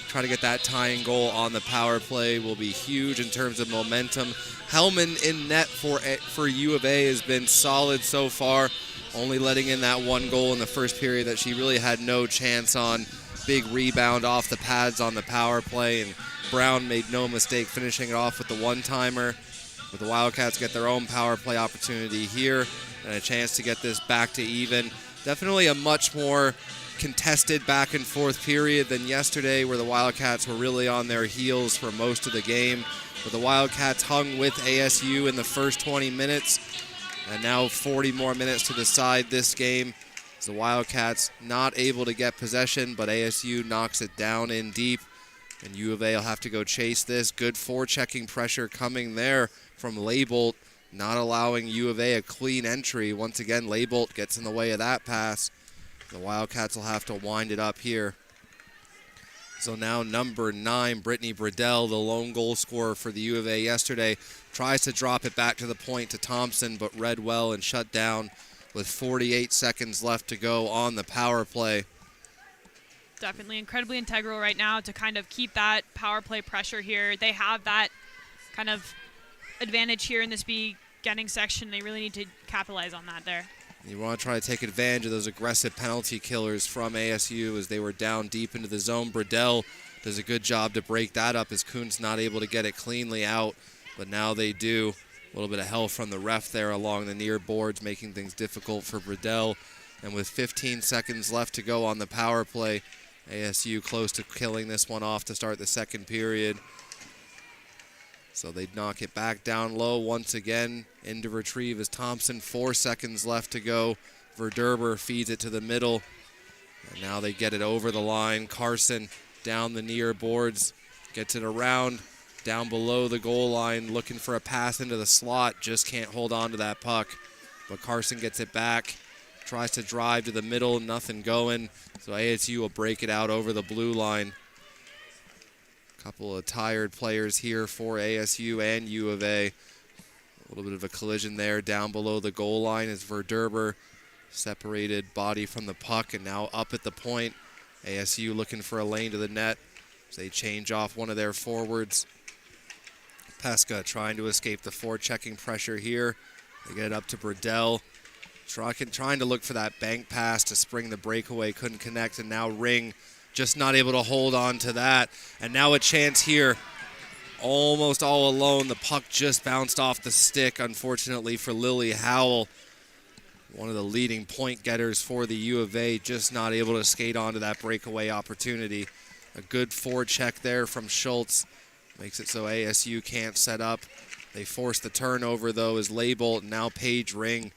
try to get that tying goal on the power play will be huge in terms of momentum. Hellman in net for U of A has been solid so far, only letting in that one goal in the first period that she really had no chance on. Big rebound off the pads on the power play, and Brown made no mistake finishing it off with the one-timer. But the Wildcats get their own power play opportunity here and a chance to get this back to even. Definitely a much more contested back and forth period than yesterday, where the Wildcats were really on their heels for most of the game. But the Wildcats hung with ASU in the first 20 minutes, and now 40 more minutes to decide this game. So the Wildcats not able to get possession, but ASU knocks it down in deep, and U of A will have to go chase this. Good forechecking pressure coming there from Leibold, not allowing U of A a clean entry. Once again, Leibold gets in the way of that pass. The Wildcats will have to wind it up here. So now number 9, Brittany Bradell, the lone goal scorer for the U of A yesterday, tries to drop it back to the point to Thompson, but read well and shut down with 48 seconds left to go on the power play. Definitely incredibly integral right now to kind of keep that power play pressure here. They have that kind of advantage here in this beginning section. They really need to capitalize on that there. You want to try to take advantage of those aggressive penalty killers from ASU as they were down deep into the zone. Bradell does a good job to break that up as Kuntz not able to get it cleanly out, but now they do. A little bit of help from the ref there along the near boards, making things difficult for Bradell. And with 15 seconds left to go on the power play, ASU close to killing this one off to start the second period. So they knock it back down low once again. Into retrieve is Thompson. 4 seconds left to go. Verderber feeds it to the middle. And now they get it over the line. Carson down the near boards. Gets it around. Down below the goal line. Looking for a pass into the slot. Just can't hold on to that puck. But Carson gets it back. Tries to drive to the middle. Nothing going. So ASU will break it out over the blue line. Couple of tired players here for ASU and U of A. A little bit of a collision there down below the goal line as Verderber separated body from the puck and now up at the point. ASU looking for a lane to the net as they change off one of their forwards. Pesca trying to escape the forechecking pressure here. They get it up to Bradell. Trying to look for that bank pass to spring the breakaway. Couldn't connect, and now Ring just not able to hold on to that. And now a chance here. Almost all alone. The puck just bounced off the stick, unfortunately, for Lily Howell. One of the leading point getters for the U of A, just not able to skate onto that breakaway opportunity. A good forecheck there from Schultz. Makes it so ASU can't set up. They force the turnover, though, as Leibold, now Paige Ring,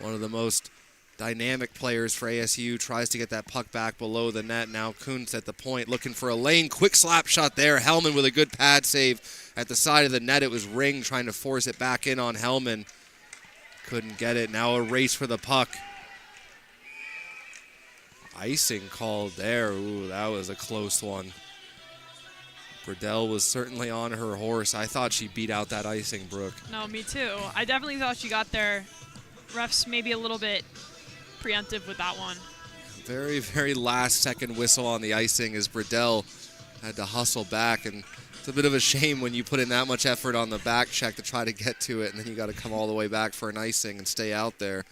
one of the most dynamic players for ASU, tries to get that puck back below the net. Now Kuntz at the point looking for a lane. Quick slap shot there. Hellman with a good pad save at the side of the net. It was Ring trying to force it back in on Hellman. Couldn't get it. Now a race for the puck. Icing called there. Ooh, that was a close one. Bradell was certainly on her horse. I thought she beat out that icing, Brooke. No, me too. I definitely thought she got there. Refs maybe a little bit preemptive with that one. Very, very last second whistle on the icing as Bradell had to hustle back, and it's a bit of a shame when you put in that much effort on the back check to try to get to it, and then you got to come all the way back for an icing and stay out there.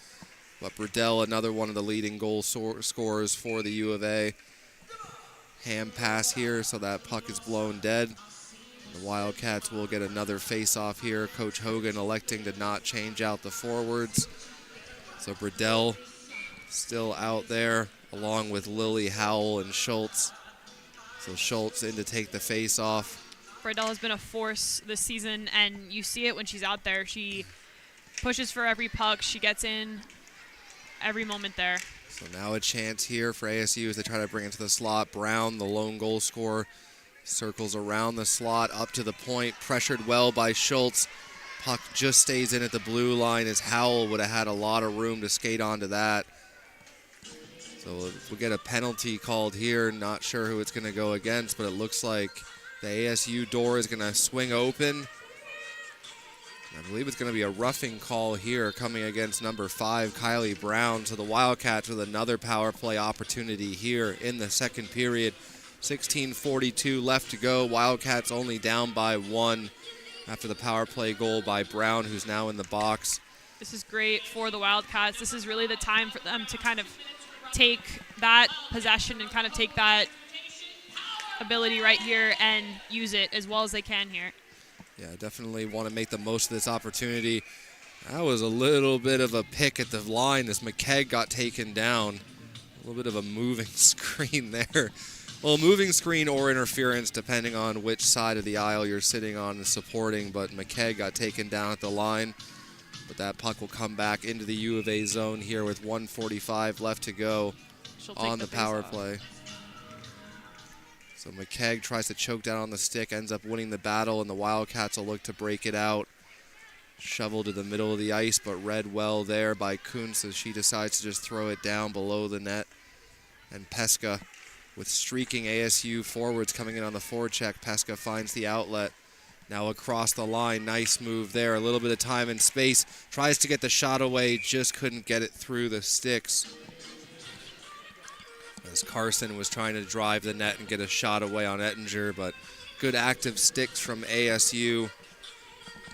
But Bradell, another one of the leading goal scorers for the U of A. Hand pass here, so that puck is blown dead. The Wildcats will get another face-off here. Coach Hogan electing to not change out the forwards. So Bradell still out there, along with Lily Howell and Schultz. So Schultz in to take the face-off. Bradell has been a force this season, and you see it when she's out there. She pushes for every puck. She gets in every moment there. So now a chance here for ASU as they try to bring it to the slot. Brown, the lone goal scorer, circles around the slot up to the point, pressured well by Schultz. Puck just stays in at the blue line as Howell would have had a lot of room to skate onto that. So if we get a penalty called here, not sure who it's going to go against, but it looks like the ASU door is going to swing open. I believe it's going to be a roughing call here coming against number 5, Kylie Brown. So the Wildcats with another power play opportunity here in the second period. 16:42 left to go. Wildcats only down by 1 after the power play goal by Brown, who's now in the box. This is great for the Wildcats. This is really the time for them to kind of take that possession and kind of take that ability right here and use it as well as they can here. Yeah, definitely want to make the most of this opportunity. That was a little bit of a pick at the line as McKegg got taken down. A little bit of a moving screen there. Well, moving screen or interference, depending on which side of the aisle you're sitting on and supporting, but McKegg got taken down at the line. But that puck will come back into the U of A zone here with 1:45 left to go on the power play. So McKegg tries to choke down on the stick, ends up winning the battle, and the Wildcats will look to break it out. Shovel to the middle of the ice, but read well there by Kuntz as she decides to just throw it down below the net. And Pesca, with streaking ASU forwards coming in on the forecheck, Pesca finds the outlet. Now across the line, nice move there. A little bit of time and space. Tries to get the shot away, just couldn't get it through the sticks. As Carson was trying to drive the net and get a shot away on Ettinger, but good active sticks from ASU.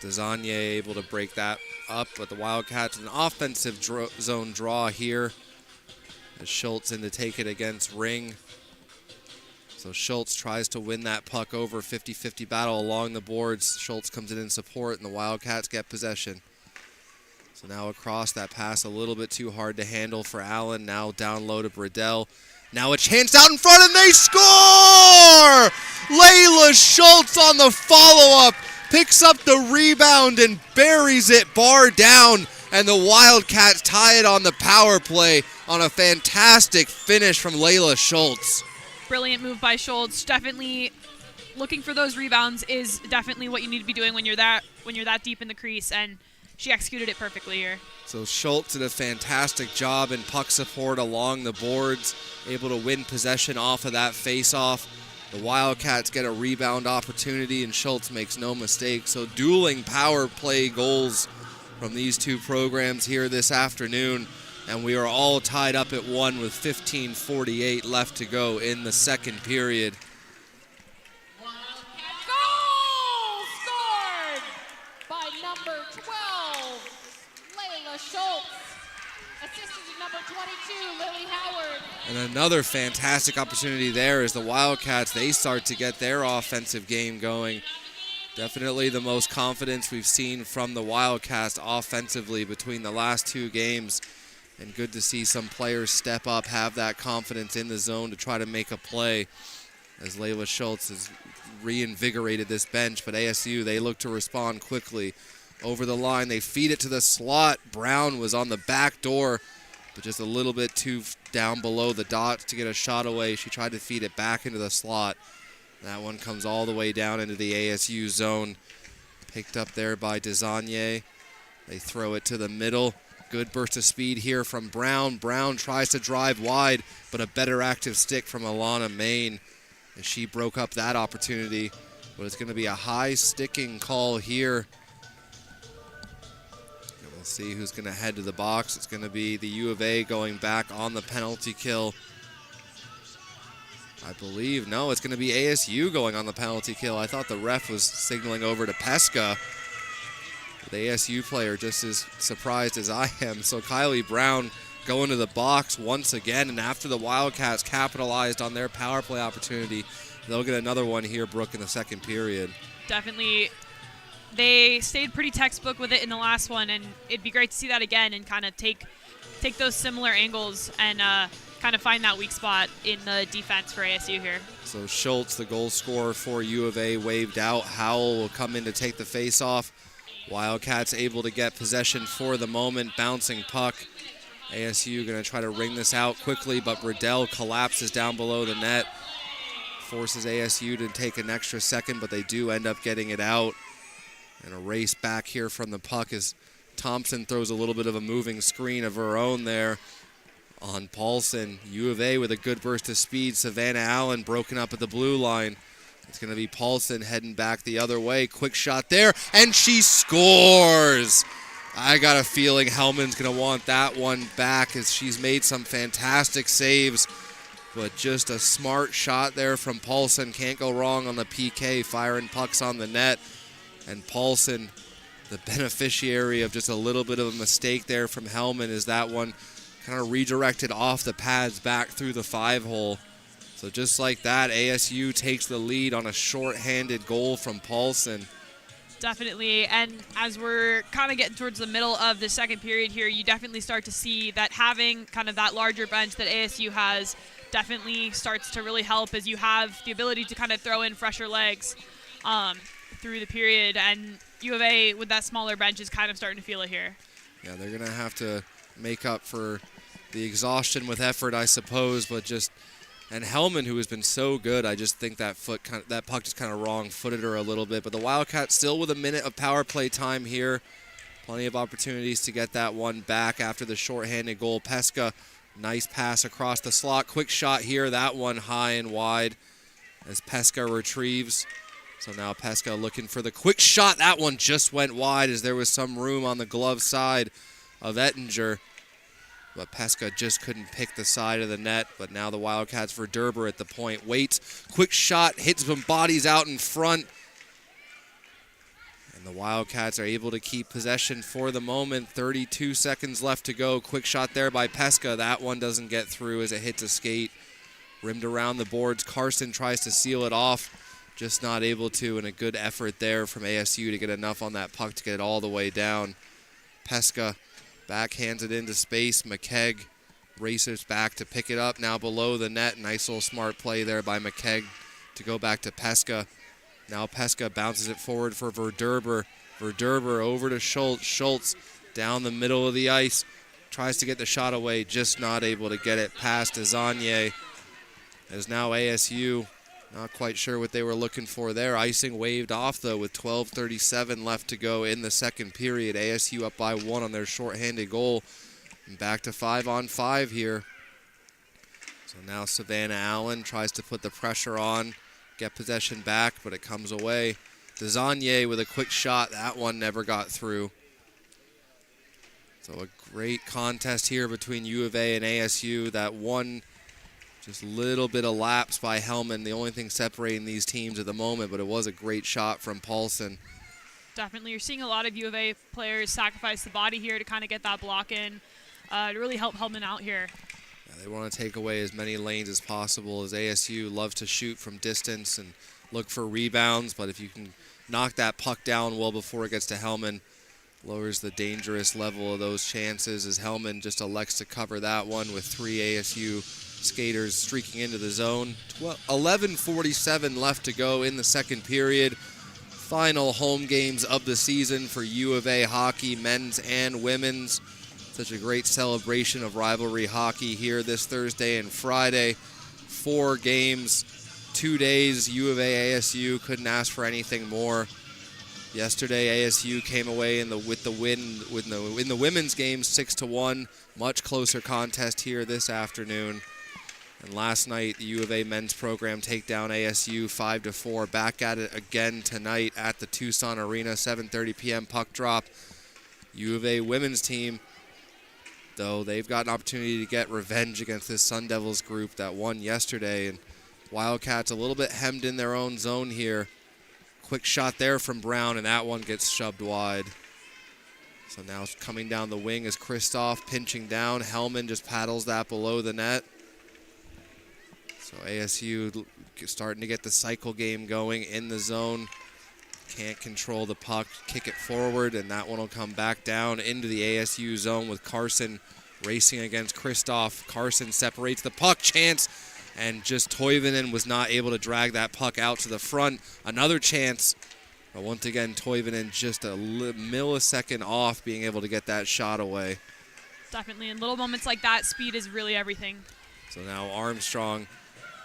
Desagnier able to break that up, but the Wildcats an offensive zone draw here. As Schultz in to take it against Ring. So Schultz tries to win that puck over. 50-50 battle along the boards. Schultz comes in support, and the Wildcats get possession. So now across, that pass a little bit too hard to handle for Allen. Now down low to Bradell. Now a chance out in front, and they score! Layla Schultz on the follow-up. Picks up the rebound and buries it bar down. And the Wildcats tie it on the power play on a fantastic finish from Layla Schultz. Brilliant move by Schultz. Definitely looking for those rebounds is definitely what you need to be doing when you're that deep in the crease, and she executed it perfectly here. So Schultz did a fantastic job in puck support along the boards, able to win possession off of that face-off. The Wildcats get a rebound opportunity, and Schultz makes no mistake. So dueling power play goals from these two programs here this afternoon. And we are all tied up at 1 with 15:48 left to go in the second period. Goal scored by number 12, Layla Schultz. Assisted to number 22, Lily Howard. And another fantastic opportunity there as the Wildcats, they start to get their offensive game going. Definitely the most confidence we've seen from the Wildcats offensively between the last two games. And good to see some players step up, have that confidence in the zone to try to make a play as Layla Schultz has reinvigorated this bench. But ASU, they look to respond quickly. Over the line, they feed it to the slot. Brown was on the back door, but just a little bit too down below the dots to get a shot away. She tried to feed it back into the slot. That one comes all the way down into the ASU zone. Picked up there by Desagnier. They throw it to the middle. Good burst of speed here from Brown. Brown tries to drive wide, but a better active stick from Alana Main as she broke up that opportunity. But it's going to be a high sticking call here. And we'll see who's going to head to the box. It's going to be the U of A going back on the penalty kill. I believe, no, it's going to be ASU going on the penalty kill. I thought the ref was signaling over to Pesca. The ASU player just as surprised as I am. So Kylie Brown going to the box once again, and after the Wildcats capitalized on their power play opportunity, they'll get another one here, Brooke, in the second period. Definitely. They stayed pretty textbook with it in the last one, and it'd be great to see that again and kind of take those similar angles and kind of find that weak spot in the defense for ASU here. So Schultz, the goal scorer for U of A, waved out. Howell will come in to take the face-off. Wildcats able to get possession for the moment. Bouncing puck. ASU going to try to wring this out quickly, but Riddell collapses down below the net. Forces ASU to take an extra second, but they do end up getting it out. And a race back here from the puck as Thompson throws a little bit of a moving screen of her own there on Paulson. U of A with a good burst of speed. Savannah Allen broken up at the blue line. It's going to be Paulson heading back the other way. Quick shot there, and she scores! I got a feeling Hellman's going to want that one back as she's made some fantastic saves. But just a smart shot there from Paulson. Can't go wrong on the PK, firing pucks on the net. And Paulson, the beneficiary of just a little bit of a mistake there from Hellman, is that one kind of redirected off the pads back through the 5-hole. So just like that, ASU takes the lead on a short-handed goal from Paulson. Definitely, and as we're kind of getting towards the middle of the second period here, you definitely start to see that having kind of that larger bench that ASU has definitely starts to really help, as you have the ability to kind of throw in fresher legs through the period, and U of A with that smaller bench is kind of starting to feel it here. Yeah, they're going to have to make up for the exhaustion with effort, I suppose, but just, and Hellman, who has been so good, I just think that puck just kind of wrong-footed her a little bit, but the Wildcats still with a minute of power play time here. Plenty of opportunities to get that one back after the shorthanded goal. Pesca, nice pass across the slot. Quick shot here, that one high and wide as Pesca retrieves. So now Pesca looking for the quick shot. That one just went wide as there was some room on the glove side of Ettinger. But Pesca just couldn't pick the side of the net. But now the Wildcats for Derber at the point. Waits, quick shot, hits some bodies out in front. And the Wildcats are able to keep possession for the moment. 32 seconds left to go. Quick shot there by Pesca. That one doesn't get through as it hits a skate. Rimmed around the boards. Carson tries to seal it off. Just not able to, and a good effort there from ASU to get enough on that puck to get it all the way down. Pesca backhands it into space. McKegg races back to pick it up now below the net. Nice little smart play there by McKegg to go back to Pesca. Now Pesca bounces it forward for Verderber. Verderber over to Schultz. Schultz down the middle of the ice. Tries to get the shot away, just not able to get it past Azanye. As now ASU not quite sure what they were looking for there. Icing waved off, though, with 12:37 left to go in the second period. ASU up by 1 on their shorthanded goal. And back to 5-on-5 here. So now Savannah Allen tries to put the pressure on, get possession back, but it comes away. Desagnier with a quick shot. That one never got through. So a great contest here between U of A and ASU. That one just little bit of lapse by Hellman, the only thing separating these teams at the moment, but it was a great shot from Paulson. Definitely, you're seeing a lot of U of A players sacrifice the body here to kind of get that block in, to really help Hellman out here. Yeah, they want to take away as many lanes as possible, as ASU loves to shoot from distance and look for rebounds, but if you can knock that puck down well before it gets to Hellman, lowers the dangerous level of those chances, as Hellman just elects to cover that one with 3 ASU skaters streaking into the zone. 11:47 left to go in the second period. Final home games of the season for U of A hockey, men's and women's. Such a great celebration of rivalry hockey here this Thursday and Friday. 4 games, 2 days. U of A, ASU couldn't ask for anything more. Yesterday, ASU came away with the win in the women's game, 6-1. Much closer contest here this afternoon. And last night, the U of A men's program take down ASU 5-4. Back at it again tonight at the Tucson Arena, 7:30 p.m. puck drop. U of A women's team, though, they've got an opportunity to get revenge against this Sun Devils group that won yesterday. And Wildcats a little bit hemmed in their own zone here. Quick shot there from Brown, and that one gets shoved wide. So now coming down the wing is Kristoff pinching down. Hellman just paddles that below the net. So ASU starting to get the cycle game going in the zone. Can't control the puck, kick it forward, and that one will come back down into the ASU zone with Carson racing against Kristoff. Carson separates the puck, chance, and just Toivonen was not able to drag that puck out to the front. Another chance, but once again, Toivonen just a millisecond off being able to get that shot away. Definitely. In little moments like that, speed is really everything. So now Armstrong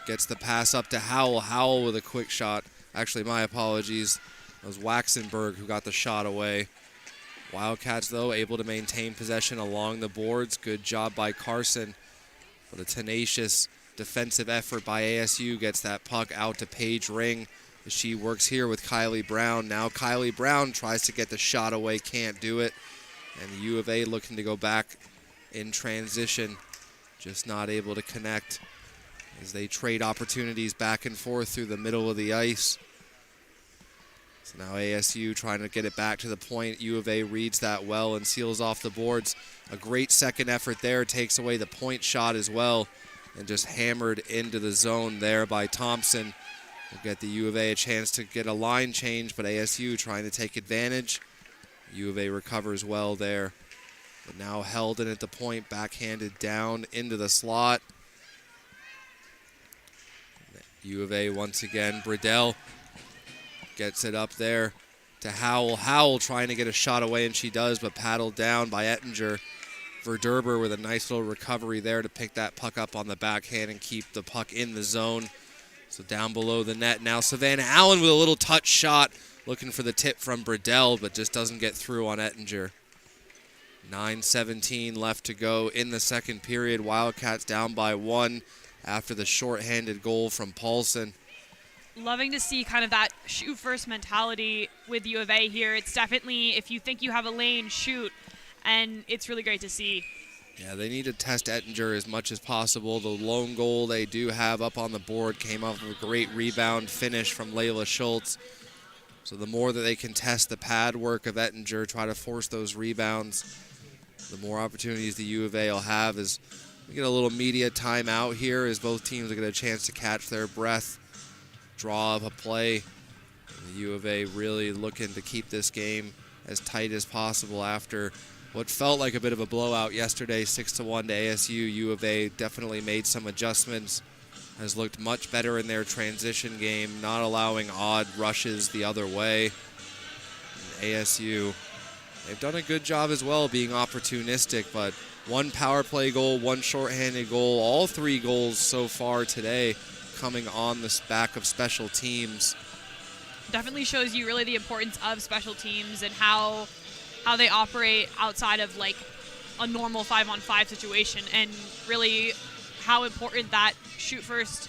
gets the pass up to Howell. Howell with a quick shot. Actually, my apologies. It was Waxenberg who got the shot away. Wildcats, though, able to maintain possession along the boards. Good job by Carson. But a tenacious defensive effort by ASU gets that puck out to Paige Ring. She works here with Kylie Brown. Now Kylie Brown tries to get the shot away, can't do it. And the U of A looking to go back in transition, just not able to connect as they trade opportunities back and forth through the middle of the ice. So now ASU trying to get it back to the point. U of A reads that well and seals off the boards. A great second effort there, takes away the point shot as well, and just hammered into the zone there by Thompson. Will get the U of A a chance to get a line change, but ASU trying to take advantage. U of A recovers well there. But now held in at the point, backhanded down into the slot. U of A once again, Bradell gets it up there to Howell. Howell trying to get a shot away, and she does, but paddled down by Ettinger. Verderber with a nice little recovery there to pick that puck up on the backhand and keep the puck in the zone. So down below the net now, Savannah Allen with a little touch shot, looking for the tip from Bradell, but just doesn't get through on Ettinger. 9:17 left to go in the second period. Wildcats down by 1 after the shorthanded goal from Paulson. Loving to see kind of that shoot first mentality with U of A here. It's definitely, if you think you have a lane, shoot, and it's really great to see. Yeah, they need to test Ettinger as much as possible. The lone goal they do have up on the board came off of a great rebound finish from Layla Schultz. So the more that they can test the pad work of Ettinger, try to force those rebounds, the more opportunities the U of A will have. As we get a little media timeout here as both teams will get a chance to catch their breath, draw up a play. And the U of A really looking to keep this game as tight as possible after what felt like a bit of a blowout yesterday, 6-1 to ASU. U of A definitely made some adjustments, has looked much better in their transition game, not allowing odd rushes the other way. And ASU, they've done a good job as well being opportunistic, but one power play goal, one shorthanded goal, all 3 goals so far today coming on the back of special teams. Definitely shows you really the importance of special teams and how they operate outside of like a normal 5-on-5 situation, and really how important that shoot first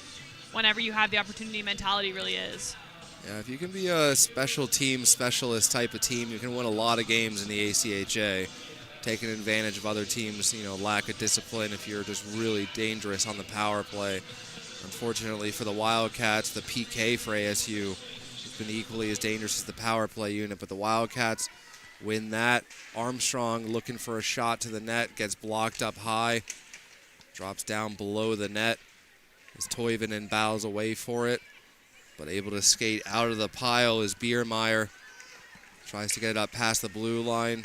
whenever you have the opportunity mentality really is. Yeah, if you can be a special team specialist type of team, you can win a lot of games in the ACHA, taking advantage of other teams, lack of discipline if you're just really dangerous on the power play. Unfortunately for the Wildcats, the PK for ASU has been equally as dangerous as the power play unit, but the Wildcats win that. Armstrong looking for a shot to the net, gets blocked up high, drops down below the net as Toivonen bows away for it, but able to skate out of the pile as Biermeyer tries to get it up past the blue line.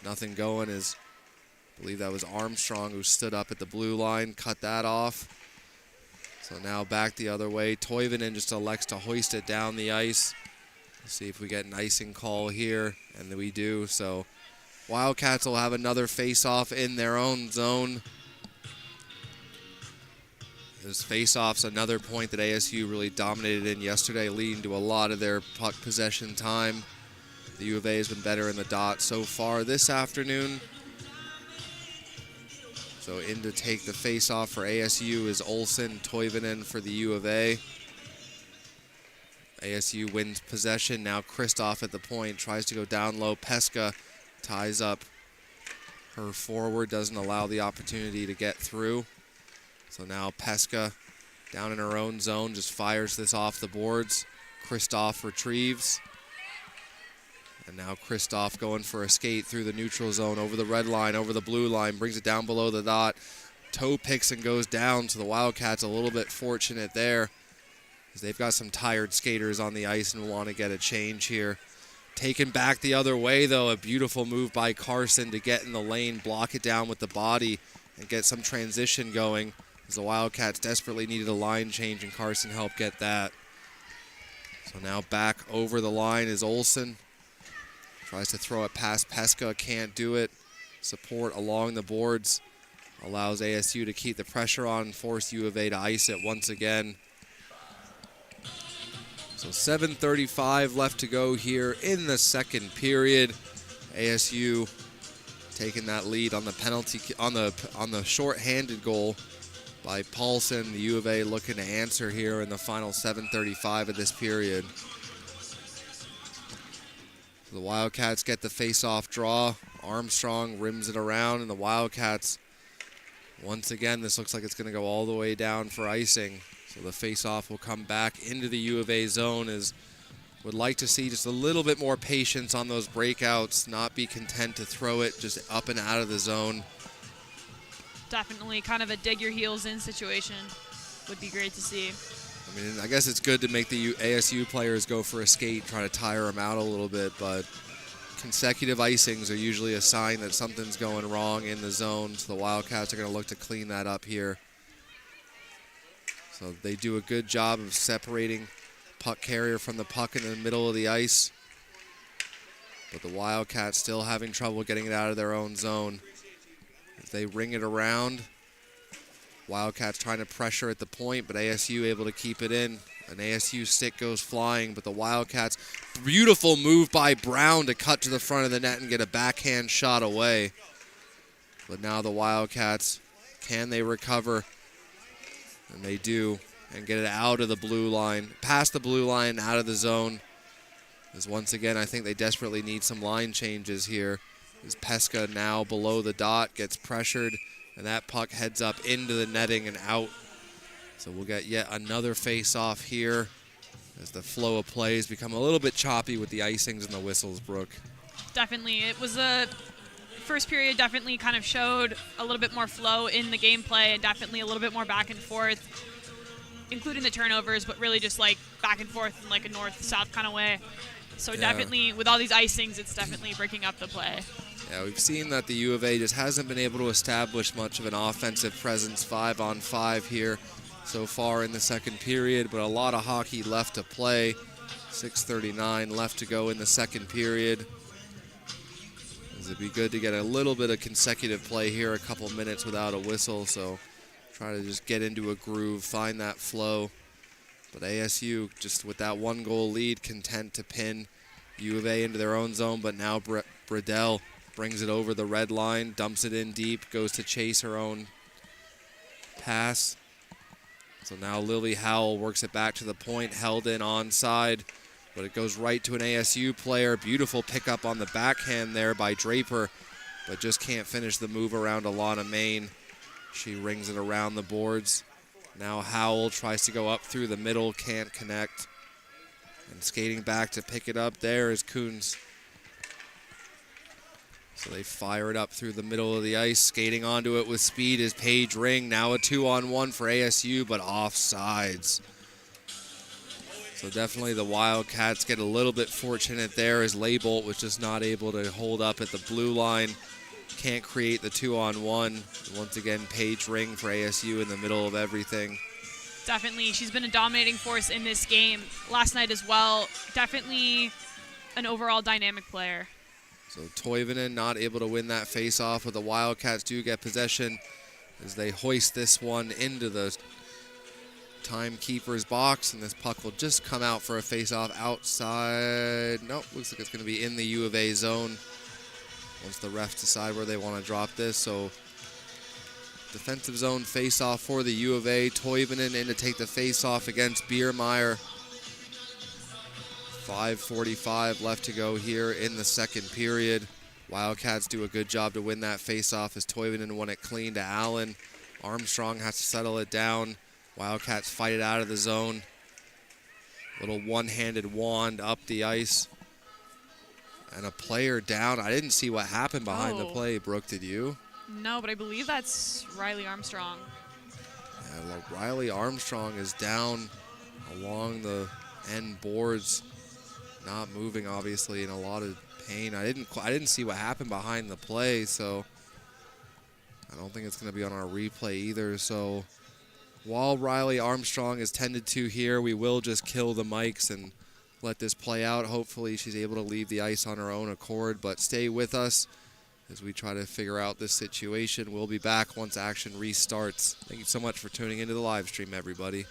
Nothing going as I believe that was Armstrong who stood up at the blue line, cut that off. So now back the other way. Toivonen just elects to hoist it down the ice. Let's see if we get an icing call here, and we do. So Wildcats will have another face-off in their own zone. This face-off's another point that ASU really dominated in yesterday, leading to a lot of their puck possession time. The U of A has been better in the dot so far this afternoon. So in to take the face-off for ASU is Olsen, Toivonen for the U of A. ASU wins possession. Now Kristoff at the point, tries to go down low. Pesca ties up her forward, doesn't allow the opportunity to get through. So now Pesca down in her own zone, just fires this off the boards. Kristoff retrieves. And now Kristoff going for a skate through the neutral zone, over the red line, over the blue line, brings it down below the dot. Toe picks and goes down, so the Wildcats a little bit fortunate there, because they've got some tired skaters on the ice and want to get a change here. Taken back the other way, though, a beautiful move by Carson to get in the lane, block it down with the body, and get some transition going, as the Wildcats desperately needed a line change, and Carson helped get that. So now back over the line is Olsen. Tries to throw it past Pesca, can't do it. support along the boards allows ASU to keep the pressure on and force U of A to ice it once again. So 7:35 left to go here in the second period. ASU taking that lead on the penalty on the short-handed goal by Paulson. The U of A looking to answer here in the final 7:35 of this period. So the Wildcats get the face-off draw. Armstrong rims it around, and the Wildcats, once again, this looks like it's going to go all the way down for icing. So the face-off will come back into the U of A zone. As would like to see just a little bit more patience on those breakouts, not be content to throw it just up and out of the zone. Definitely kind of a dig your heels in situation would be great to see. I mean, I guess it's good to make the ASU players go for a skate, try to tire them out a little bit, but consecutive icings are usually a sign that something's going wrong in the zone, so the Wildcats are going to look to clean that up here. So they do a good job of separating puck carrier from the puck in the middle of the ice, but the Wildcats still having trouble getting it out of their own zone. If they ring it around, Wildcats trying to pressure at the point, but ASU able to keep it in. An ASU stick goes flying, but the Wildcats, beautiful move by Brown to cut to the front of the net and get a backhand shot away. But now the Wildcats, can they recover? And they do, and get it out of the blue line, past the blue line, out of the zone. As once again, I think they desperately need some line changes here. As Pesca now below the dot, gets pressured, and that puck heads up into the netting and out. So we'll get yet another face-off here as the flow of plays become a little bit choppy with the icings and the whistles, Brooke. Definitely. It was a first period definitely kind of showed a little bit more flow in the gameplay and definitely a little bit more back and forth, including the turnovers, but really just like back and forth in like a north-south kind of way. So definitely with all these icings, it's definitely breaking up the play. Yeah, we've seen that the U of A just hasn't been able to establish much of an offensive presence 5-on-5 here so far in the second period, but a lot of hockey left to play. 6:39 left to go in the second period. It'd be good to get a little bit of consecutive play here, a couple minutes without a whistle, so try to just get into a groove, find that flow. But ASU, just with that one goal lead, content to pin U of A into their own zone, but now Bradell brings it over the red line, dumps it in deep, goes to chase her own pass. So now Lily Howell works it back to the point, held in onside, but it goes right to an ASU player. Beautiful pickup on the backhand there by Draper, but just can't finish the move around Alana Main. She rings it around the boards. Now Howell tries to go up through the middle, can't connect. And skating back to pick it up there is Coons. So they fire it up through the middle of the ice. Skating onto it with speed is Paige Ring. Now a 2-on-1 for ASU, but offsides. So definitely the Wildcats get a little bit fortunate there as Laybolt was just not able to hold up at the blue line. Can't create the 2-on-1. Once again, Paige Ring for ASU in the middle of everything. Definitely. She's been a dominating force in this game. Last night as well. Definitely an overall dynamic player. So Toivonen not able to win that face-off, but the Wildcats do get possession as they hoist this one into the timekeeper's box, and this puck will just come out for a face-off outside. Nope, looks like it's going to be in the U of A zone once the refs decide where they want to drop this. So defensive zone face-off for the U of A. Toivonen in to take the face-off against Biermeyer. 5:45 left to go here in the second period. Wildcats do a good job to win that face-off as Toivonen won it clean to Allen. Armstrong has to settle it down. Wildcats fight it out of the zone. Little one-handed wand up the ice. And a player down. I didn't see what happened behind the play. Brooke, did you? No, but I believe that's Riley Armstrong. Yeah, Riley Armstrong is down along the end boards. Not moving, obviously, in a lot of pain. I didn't see what happened behind the play, so I don't think it's going to be on our replay either. So while Riley Armstrong is tended to here, we will just kill the mics and let this play out. Hopefully she's able to leave the ice on her own accord, but stay with us as we try to figure out this situation. We'll be back once action restarts. Thank you so much for tuning into the live stream, everybody.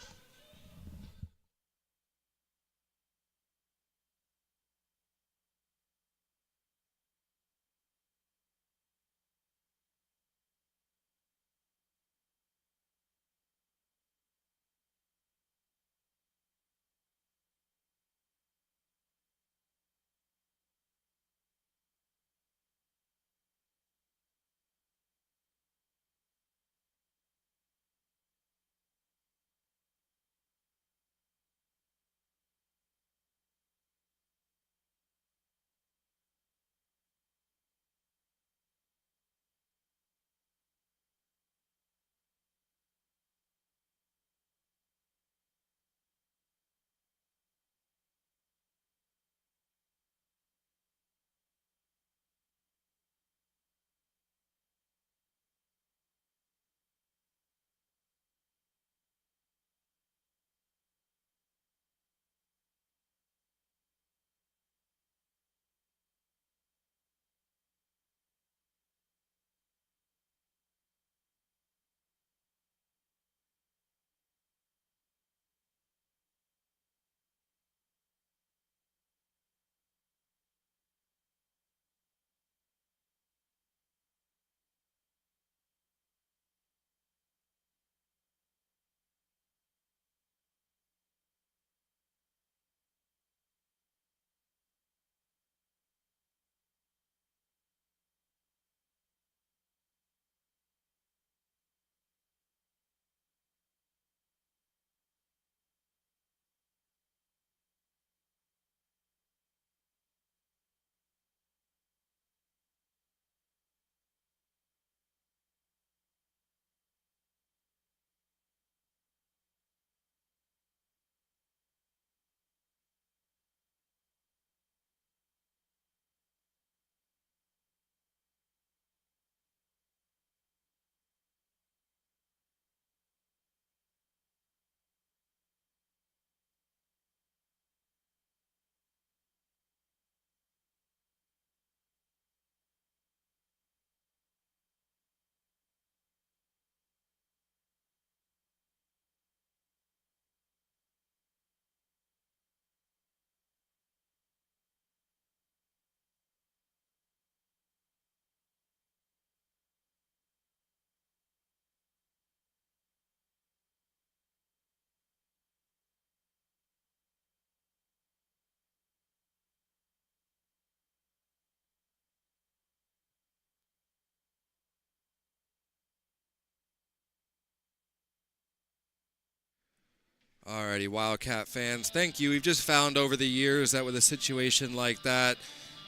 Alrighty, Wildcat fans, thank you. We've just found over the years that with a situation like that,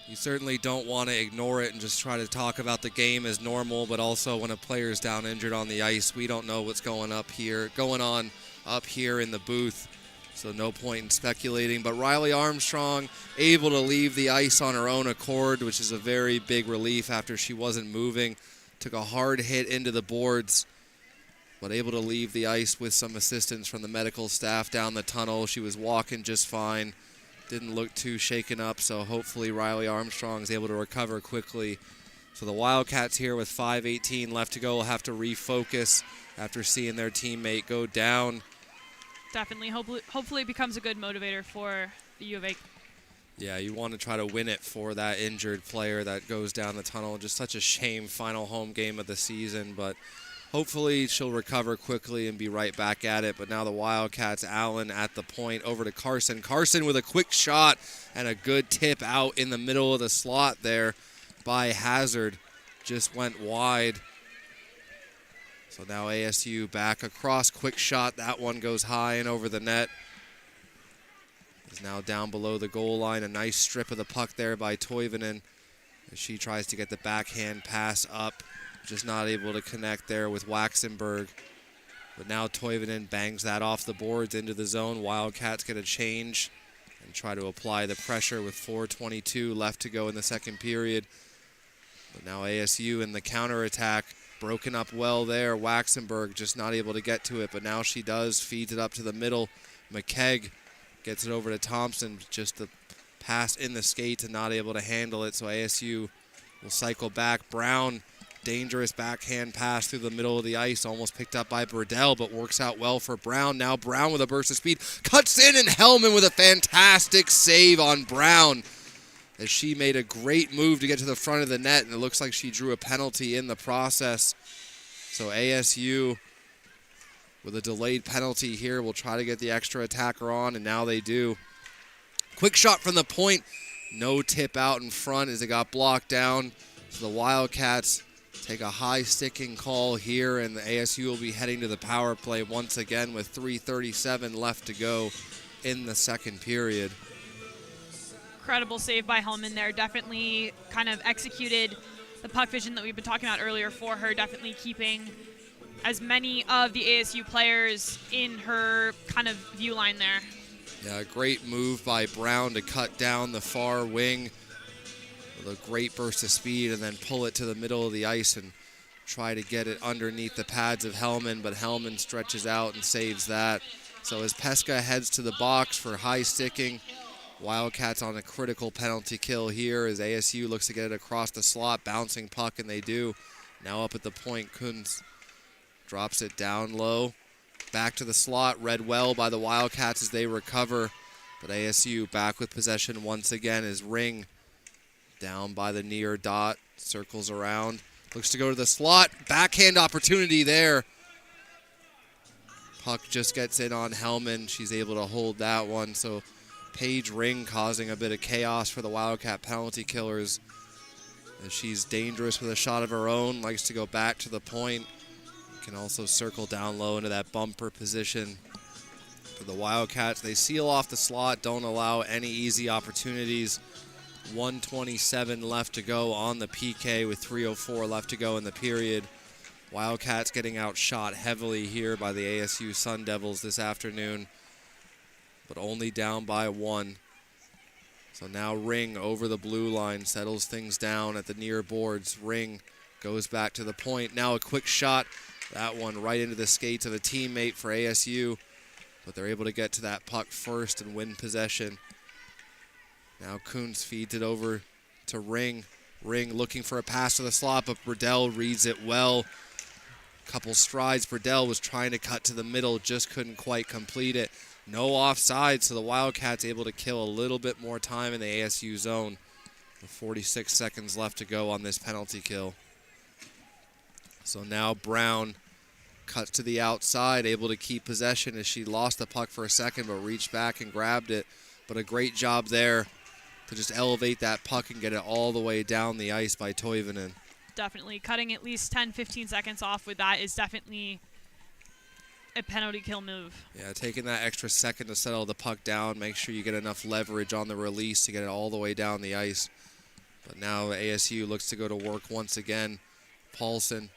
you certainly don't want to ignore it and just try to talk about the game as normal, but also when a player's down injured on the ice, we don't know what's going on up here in the booth, so no point in speculating. But Riley Armstrong able to leave the ice on her own accord, which is a very big relief after she wasn't moving. Took a hard hit into the boards, but able to leave the ice with some assistance from the medical staff down the tunnel. She was walking just fine, didn't look too shaken up, so hopefully Riley Armstrong is able to recover quickly. So the Wildcats here with 5:18 left to go will have to refocus after seeing their teammate go down. Definitely. Hopefully it becomes a good motivator for the U of A. Yeah, you want to try to win it for that injured player that goes down the tunnel. Just such a shame, final home game of the season, but hopefully she'll recover quickly and be right back at it. But now the Wildcats, Allen at the point, over to Carson. Carson with a quick shot and a good tip out in the middle of the slot there by Hazard. Just went wide. So now ASU back across, quick shot. That one goes high and over the net. Is now down below the goal line. A nice strip of the puck there by Toivonen as she tries to get the backhand pass up. Just not able to connect there with Waxenberg. But now Toivonen bangs that off the boards into the zone. Wildcats get a change and try to apply the pressure with 4:22 left to go in the second period. But now ASU in the counterattack, broken up well there. Waxenberg just not able to get to it, but now she does, feeds it up to the middle. McKegg gets it over to Thompson, just the pass in the skates and not able to handle it, so ASU will cycle back. Brown, dangerous backhand pass through the middle of the ice, almost picked up by Burdell, but works out well for Brown. Now Brown with a burst of speed, cuts in, and Hellman with a fantastic save on Brown, as she made a great move to get to the front of the net, and it looks like she drew a penalty in the process. So ASU, with a delayed penalty here, will try to get the extra attacker on, and now they do. Quick shot from the point. No tip out in front as it got blocked down. So the Wildcats take a high sticking call here, and the ASU will be heading to the power play once again with 3:37 left to go in the second period. Incredible save by Hellman there. Definitely kind of executed the puck vision that we've been talking about earlier for her, definitely keeping as many of the ASU players in her kind of view line there. Yeah, great move by Brown to cut down the far wing with a great burst of speed and then pull it to the middle of the ice and try to get it underneath the pads of Hellman, but Hellman stretches out and saves that. So as Pesca heads to the box for high sticking, Wildcats on a critical penalty kill here as ASU looks to get it across the slot, bouncing puck, and they do. Now up at the point, Kunz drops it down low. Back to the slot, read well by the Wildcats as they recover. But ASU back with possession once again as Ring down by the near dot, circles around, looks to go to the slot. Backhand opportunity there. Puck just gets in on Hellman. She's able to hold that one. So Paige Ring causing a bit of chaos for the Wildcat penalty killers, as she's dangerous with a shot of her own, likes to go back to the point. Can also circle down low into that bumper position. For the Wildcats, they seal off the slot, don't allow any easy opportunities. 1:27 left to go on the PK with 3:04 left to go in the period. Wildcats getting outshot heavily here by the ASU Sun Devils this afternoon, but only down by 1. So now Ring over the blue line, settles things down at the near boards. Ring goes back to the point. Now a quick shot. That one right into the skates of a teammate for ASU, but they're able to get to that puck first and win possession. Now Kuntz feeds it over to Ring. Ring looking for a pass to the slot, but Burdell reads it well. Couple strides. Burdell was trying to cut to the middle, just couldn't quite complete it. No offside, so the Wildcats able to kill a little bit more time in the ASU zone. With 46 seconds left to go on this penalty kill. So now Brown cuts to the outside, able to keep possession as she lost the puck for a second, but reached back and grabbed it. But a great job there to just elevate that puck and get it all the way down the ice by Toivonen. Definitely. Cutting at least 10-15 seconds off with that is definitely a penalty kill move. Yeah, taking that extra second to settle the puck down, make sure you get enough leverage on the release to get it all the way down the ice. But now ASU looks to go to work once again. Paulson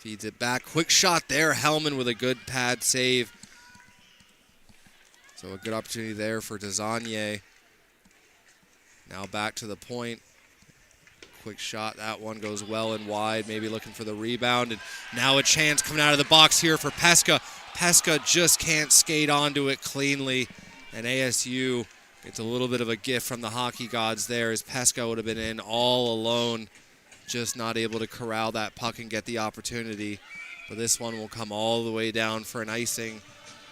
feeds it back. Quick shot there. Hellman with a good pad save. So a good opportunity there for Desagne. Now back to the point. Quick shot. That one goes well and wide. Maybe looking for the rebound. And now a chance coming out of the box here for Pesca. Pesca just can't skate onto it cleanly. And ASU gets a little bit of a gift from the hockey gods there, as Pesca would have been in all alone. Just not able to corral that puck and get the opportunity. But this one will come all the way down for an icing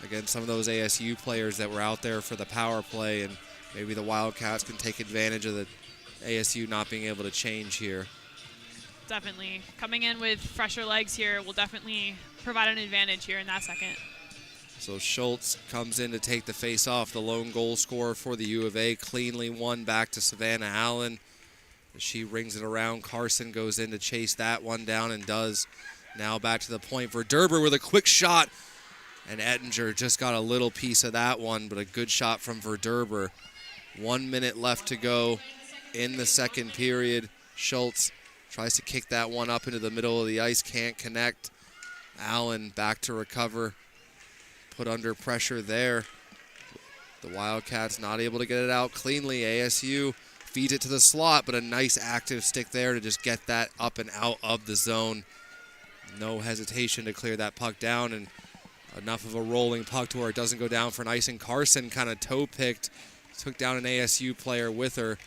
against some of those ASU players that were out there for the power play, and maybe the Wildcats can take advantage of the ASU not being able to change here. Definitely. Coming in with fresher legs here will definitely provide an advantage here in that second. So Schultz comes in to take the face-off, the lone goal scorer for the U of A. Cleanly won back to Savannah Allen. She rings it around. Carson goes in to chase that one down and does. Now back to the point. Verderber with a quick shot. And Ettinger just got a little piece of that one, but a good shot from Verderber. 1 minute left to go in the second period. Schultz tries to kick that one up into the middle of the ice. Can't connect. Allen back to recover. Put under pressure there. The Wildcats not able to get it out cleanly. ASU feeds it to the slot, but a nice active stick there to just get that up and out of the zone. No hesitation to clear that puck down, and enough of a rolling puck to where it doesn't go down for an icing. Carson kind of toe-picked, took down an ASU player with her.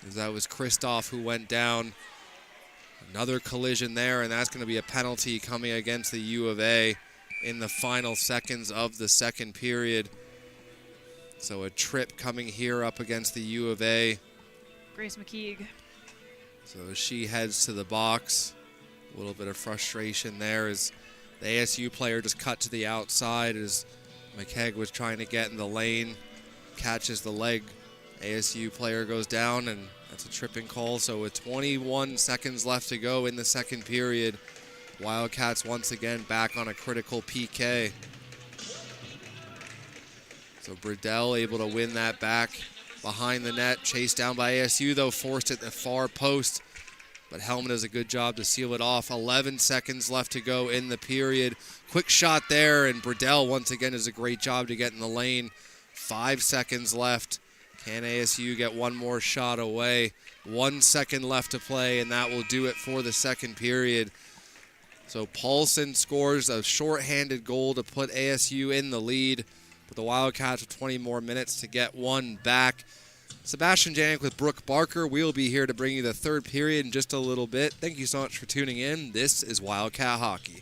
as that was Kristoff who went down. Another collision there, and that's going to be a penalty coming against the U of A in the final seconds of the second period. So a trip coming here up against the U of A. Grace McKeague. So she heads to the box. A little bit of frustration there as the ASU player just cut to the outside as McKeague was trying to get in the lane. Catches the leg. ASU player goes down, and that's a tripping call. So with 21 seconds left to go in the second period, Wildcats once again back on a critical PK. So Burdell able to win that back behind the net. Chased down by ASU, though, forced at the far post. But Hellman does a good job to seal it off. 11 seconds left to go in the period. Quick shot there, and Burdell once again does a great job to get in the lane. 5 seconds left. Can ASU get one more shot away? 1 second left to play, and that will do it for the second period. So Paulson scores a shorthanded goal to put ASU in the lead. But the Wildcats with 20 more minutes to get one back. Sebastian Janik with Brooke Barker. We'll be here to bring you the third period in just a little bit. Thank you so much for tuning in. This is Wildcat Hockey.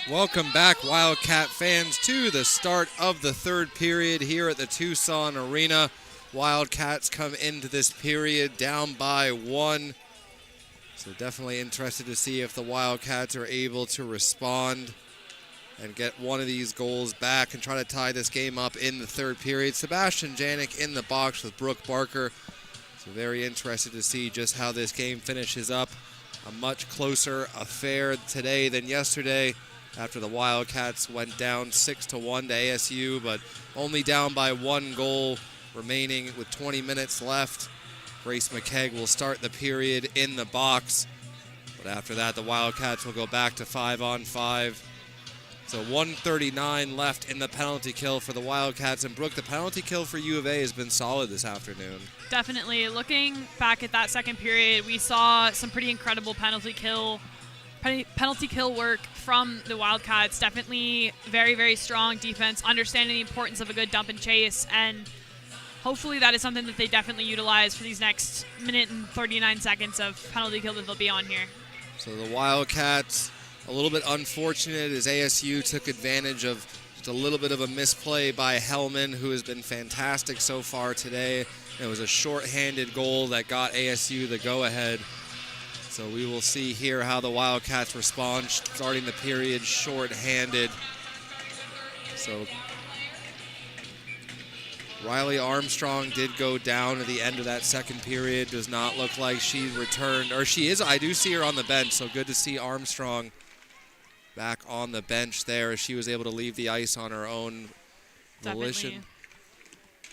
Welcome back, Wildcat fans, to the start of the third period here at the Tucson Arena. Wildcats come into this period down by 1. So definitely interested to see if the Wildcats are able to respond and get one of these goals back and try to tie this game up in the third period. Sebastian Janik in the box with Brooke Barker. So very interested to see just how this game finishes up. A much closer affair today than yesterday, after the Wildcats went down 6-1 to ASU, but only down by 1 goal remaining with 20 minutes left. Grace McKegg will start the period in the box, but after that the Wildcats will go back to 5-on-5. So 1:39 left in the penalty kill for the Wildcats. And Brooke, the penalty kill for U of A has been solid this afternoon. Definitely. Looking back at that second period, we saw some pretty incredible penalty kill work from the Wildcats. Definitely very, very strong defense, understanding the importance of a good dump and chase, and hopefully that is something that they definitely utilize for these next minute and 39 seconds of penalty kill that they'll be on here. So the Wildcats, a little bit unfortunate as ASU took advantage of just a little bit of a misplay by Hellman, who has been fantastic so far today. It was a shorthanded goal that got ASU the go-ahead. So we will see here how the Wildcats respond, starting the period short-handed. So Riley Armstrong did go down at the end of that second period. Does not look like she returned, or she is. I do see her on the bench, so good to see Armstrong back on the bench there as she was able to leave the ice on her own volition.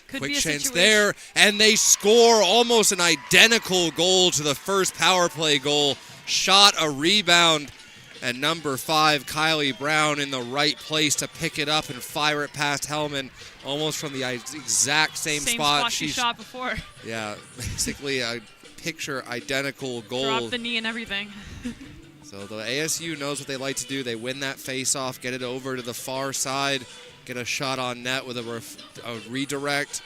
Quick chance there, and they score almost an identical goal to the first power play goal. Shot, a rebound, and number 5, Kylie Brown, in the right place to pick it up and fire it past Hellman, almost from the exact same spot she shot before. Yeah, basically a picture identical goal. Drop the knee and everything. So the ASU knows what they like to do. They win that face-off, get it over to the far side, get a shot on net with a redirect,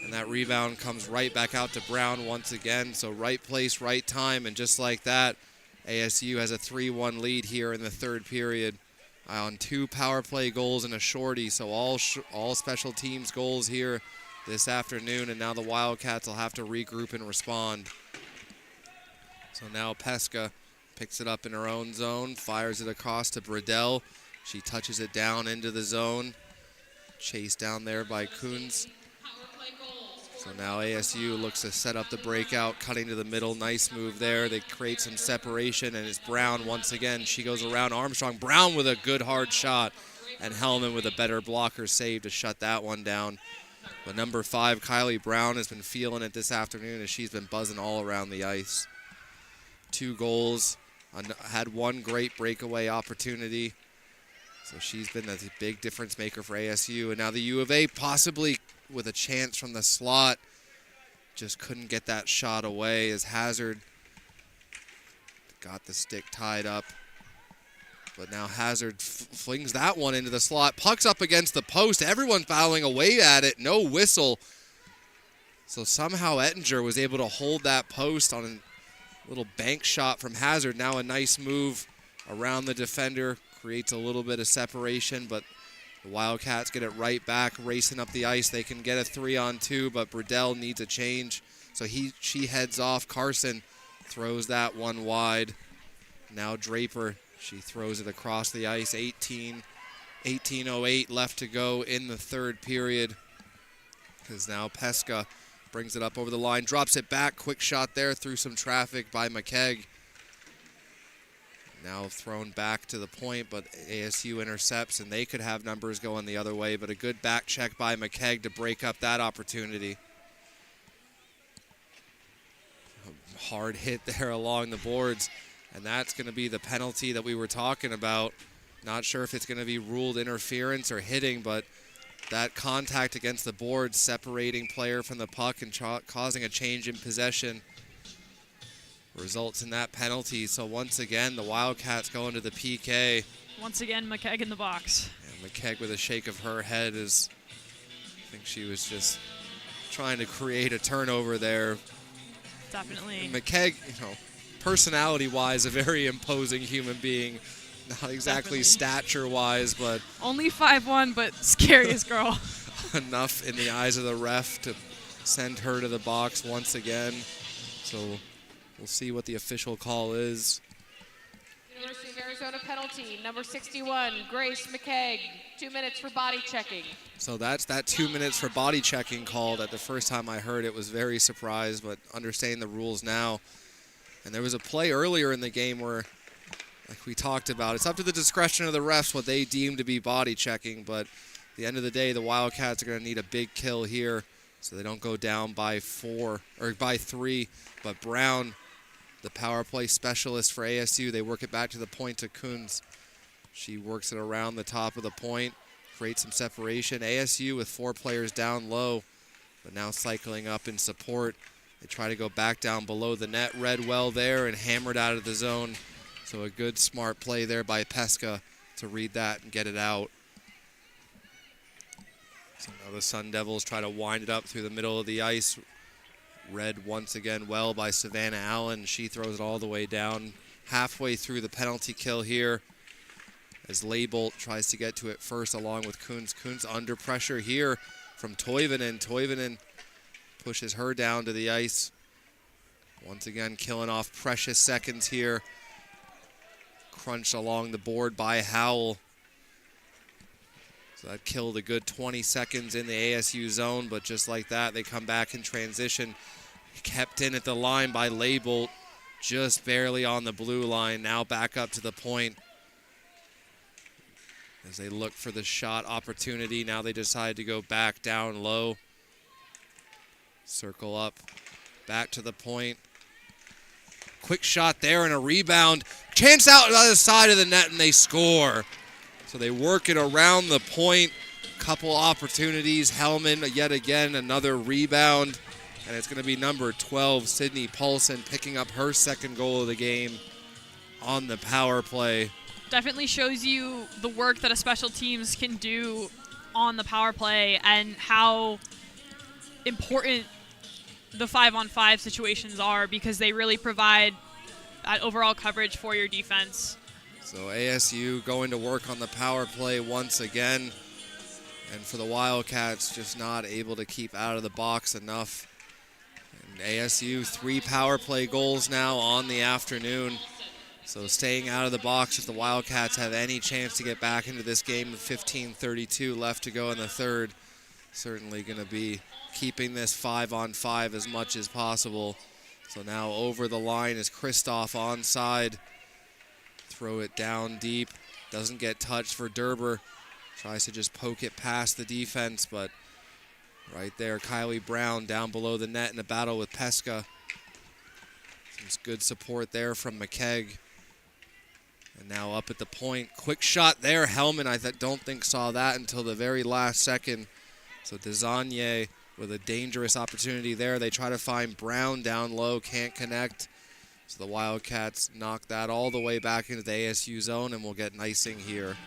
and that rebound comes right back out to Brown once again. So right place, right time, and just like that, ASU has a 3-1 lead here in the third period on 2 power play goals and a shorty. So all special teams goals here this afternoon, and now the Wildcats will have to regroup and respond. So now Pesca picks it up in her own zone, fires it across to Bradell. She touches it down into the zone. Chased down there by Coons. So now ASU looks to set up the breakout, cutting to the middle. Nice move there. They create some separation, and it's Brown once again. She goes around Armstrong. Brown with a good hard shot, and Hellman with a better blocker save to shut that one down. But number 5, Kylie Brown, has been feeling it this afternoon as she's been buzzing all around the ice. 2 goals, had 1 great breakaway opportunity. So she's been a big difference maker for ASU. And now the U of A possibly with a chance from the slot. Just couldn't get that shot away as Hazard got the stick tied up. But now Hazard flings that one into the slot. Puck's up against the post. Everyone's fouling away at it. No whistle. So somehow Ettinger was able to hold that post on a little bank shot from Hazard. Now a nice move around the defender. Creates a little bit of separation, but the Wildcats get it right back, racing up the ice. They can get a 3-on-2, but Bradell needs a change. So she heads off. Carson throws that one wide. Now Draper, she throws it across the ice. 18:08 left to go in the third period. Because now Pesca brings it up over the line, drops it back. Quick shot there through some traffic by McKegg. Now thrown back to the point, but ASU intercepts, and they could have numbers going the other way, but a good back check by McKegg to break up that opportunity. A hard hit there along the boards, and that's going to be the penalty that we were talking about. Not sure if it's going to be ruled interference or hitting, but that contact against the boards, separating player from the puck and causing a change in possession, results in that penalty. So once again, the Wildcats go into the PK. Once again, McKegg in the box. And McKegg with a shake of her head I think she was just trying to create a turnover there. Definitely. And McKegg, personality-wise, a very imposing human being. Not exactly stature-wise, but only 5'1", but scariest girl. enough in the eyes of the ref to send her to the box once again. So we'll see what the official call is. University of Arizona penalty, number 61, Grace McKegg, 2 minutes for body checking. So that's that 2 minutes for body checking called. At the first time I heard it, was very surprised, but understanding the rules now. And there was a play earlier in the game where, like we talked about, it's up to the discretion of the refs what they deem to be body checking, but at the end of the day, the Wildcats are going to need a big kill here so they don't go down by 3. But Brown, the power play specialist for ASU, they work it back to the point to Kunz. She works it around the top of the point, creates some separation. ASU with 4 players down low, but now cycling up in support. They try to go back down below the net, read well there, and hammered out of the zone. So a good, smart play there by Pesca to read that and get it out. So now the Sun Devils try to wind it up through the middle of the ice. Read once again well by Savannah Allen. She throws it all the way down halfway through the penalty kill here as Leibold tries to get to it first along with Kunz. Kunz under pressure here from Toivonen. Toivonen pushes her down to the ice. Once again, killing off precious seconds here. Crunched along the board by Howell. So that killed a good 20 seconds in the ASU zone, but just like that, they come back in transition. Kept in at the line by Leibold, just barely on the blue line. Now back up to the point as they look for the shot opportunity. Now they decide to go back down low. Circle up, back to the point. Quick shot there and a rebound. Chance out on the other side of the net and they score. So they work it around the point. Couple opportunities. Hellman yet again, another rebound. And it's going to be number 12, Sydney Paulson, picking up her second goal of the game on the power play. Definitely shows you the work that a special teams can do on the power play and how important the 5-on-5 situations are, because they really provide that overall coverage for your defense. So ASU going to work on the power play once again. And for the Wildcats, just not able to keep out of the box enough. And ASU 3 power play goals now on the afternoon. So staying out of the box if the Wildcats have any chance to get back into this game with 15:32 left to go in the third. Certainly going to be keeping this 5-on-5 as much as possible. So now over the line is Kristoff onside. Throw it down deep. Doesn't get touched for Derber. Tries to just poke it past the defense, but right there, Kylie Brown down below the net in a battle with Pesca. Some good support there from McKegg. And now up at the point. Quick shot there. Hellman, I don't think saw that until the very last second. So Desagne with a dangerous opportunity there. They try to find Brown down low, can't connect. So the Wildcats knock that all the way back into the ASU zone, and we'll get an icing here.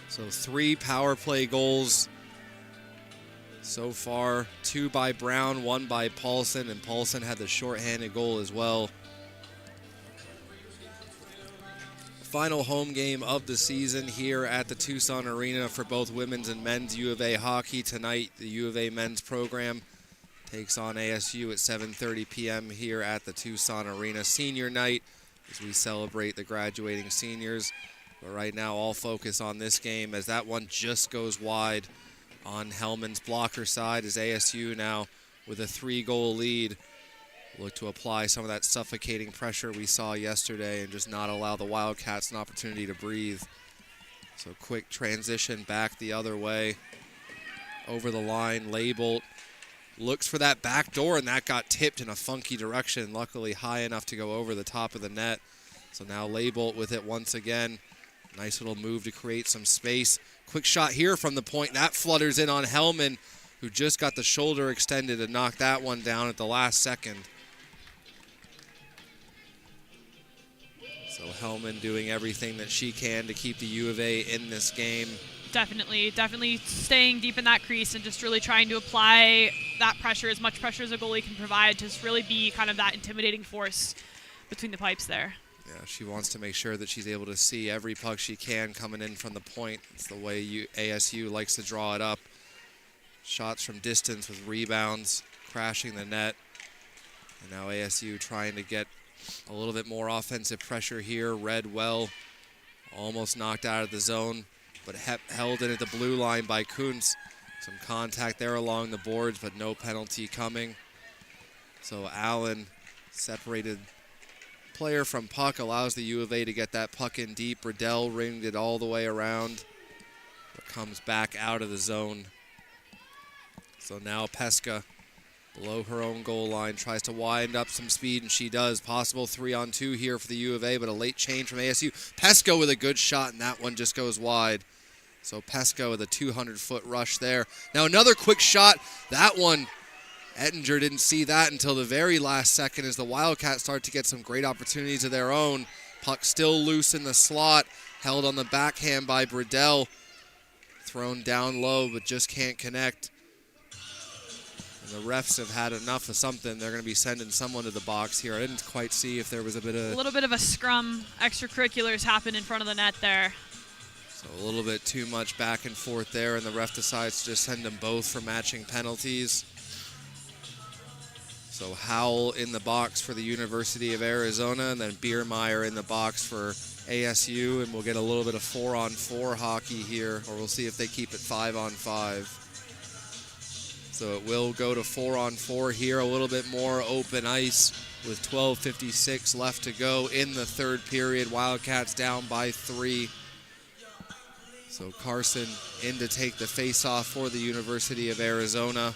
So 3 power play goals so far. 2 by Brown, 1 by Paulson, and Paulson had the shorthanded goal as well. Final home game of the season here at the Tucson Arena for both women's and men's U of A hockey. Tonight, the U of A men's program takes on ASU at 7:30 p.m. here at the Tucson Arena. Senior night as we celebrate the graduating seniors. But right now, all focus on this game as that one just goes wide on Hellman's blocker side as ASU now with a 3-goal lead. Look to apply some of that suffocating pressure we saw yesterday and just not allow the Wildcats an opportunity to breathe. So quick transition back the other way. Over the line, Leibold looks for that back door, and that got tipped in a funky direction. Luckily high enough to go over the top of the net. So now Leibold with it once again. Nice little move to create some space. Quick shot here from the point. That flutters in on Hellman, who just got the shoulder extended and knocked that one down at the last second. So Hellman doing everything that she can to keep the U of A in this game. Definitely staying deep in that crease and just really trying to apply that pressure, as much pressure as a goalie can provide, to just really be kind of that intimidating force between the pipes there. Yeah, she wants to make sure that she's able to see every puck she can coming in from the point. It's the way ASU likes to draw it up. Shots from distance with rebounds, crashing the net. And now ASU trying to get a little bit more offensive pressure here. Read well, almost knocked out of the zone, but held in at the blue line by Kuntz. Some contact there along the boards, but no penalty coming. So Allen, separated player from puck, allows the U of A to get that puck in deep. Riddell ringed it all the way around, but comes back out of the zone. So now Pesca, below her own goal line, tries to wind up some speed, and she does. Possible 3-on-2 here for the U of A, but a late change from ASU. Pesca with a good shot, and that one just goes wide. So Pesca with a 200-foot rush there. Now another quick shot. That one, Ettinger didn't see that until the very last second as the Wildcats start to get some great opportunities of their own. Puck still loose in the slot, held on the backhand by Bradell. Thrown down low, but just can't connect. And the refs have had enough of something. They're going to be sending someone to the box here. I didn't quite see if there was a little bit of a scrum extracurriculars happen in front of the net there. So a little bit too much back and forth there, and the ref decides to just send them both for matching penalties. So Howell in the box for the University of Arizona, and then Biermeyer in the box for ASU, and we'll get a little bit of 4-on-4 hockey here, or we'll see if they keep it 5-on-5. So it will go to 4-on-4 here, a little bit more open ice with 12:56 left to go in the third period. Wildcats down by 3. So Carson in to take the face-off for the University of Arizona.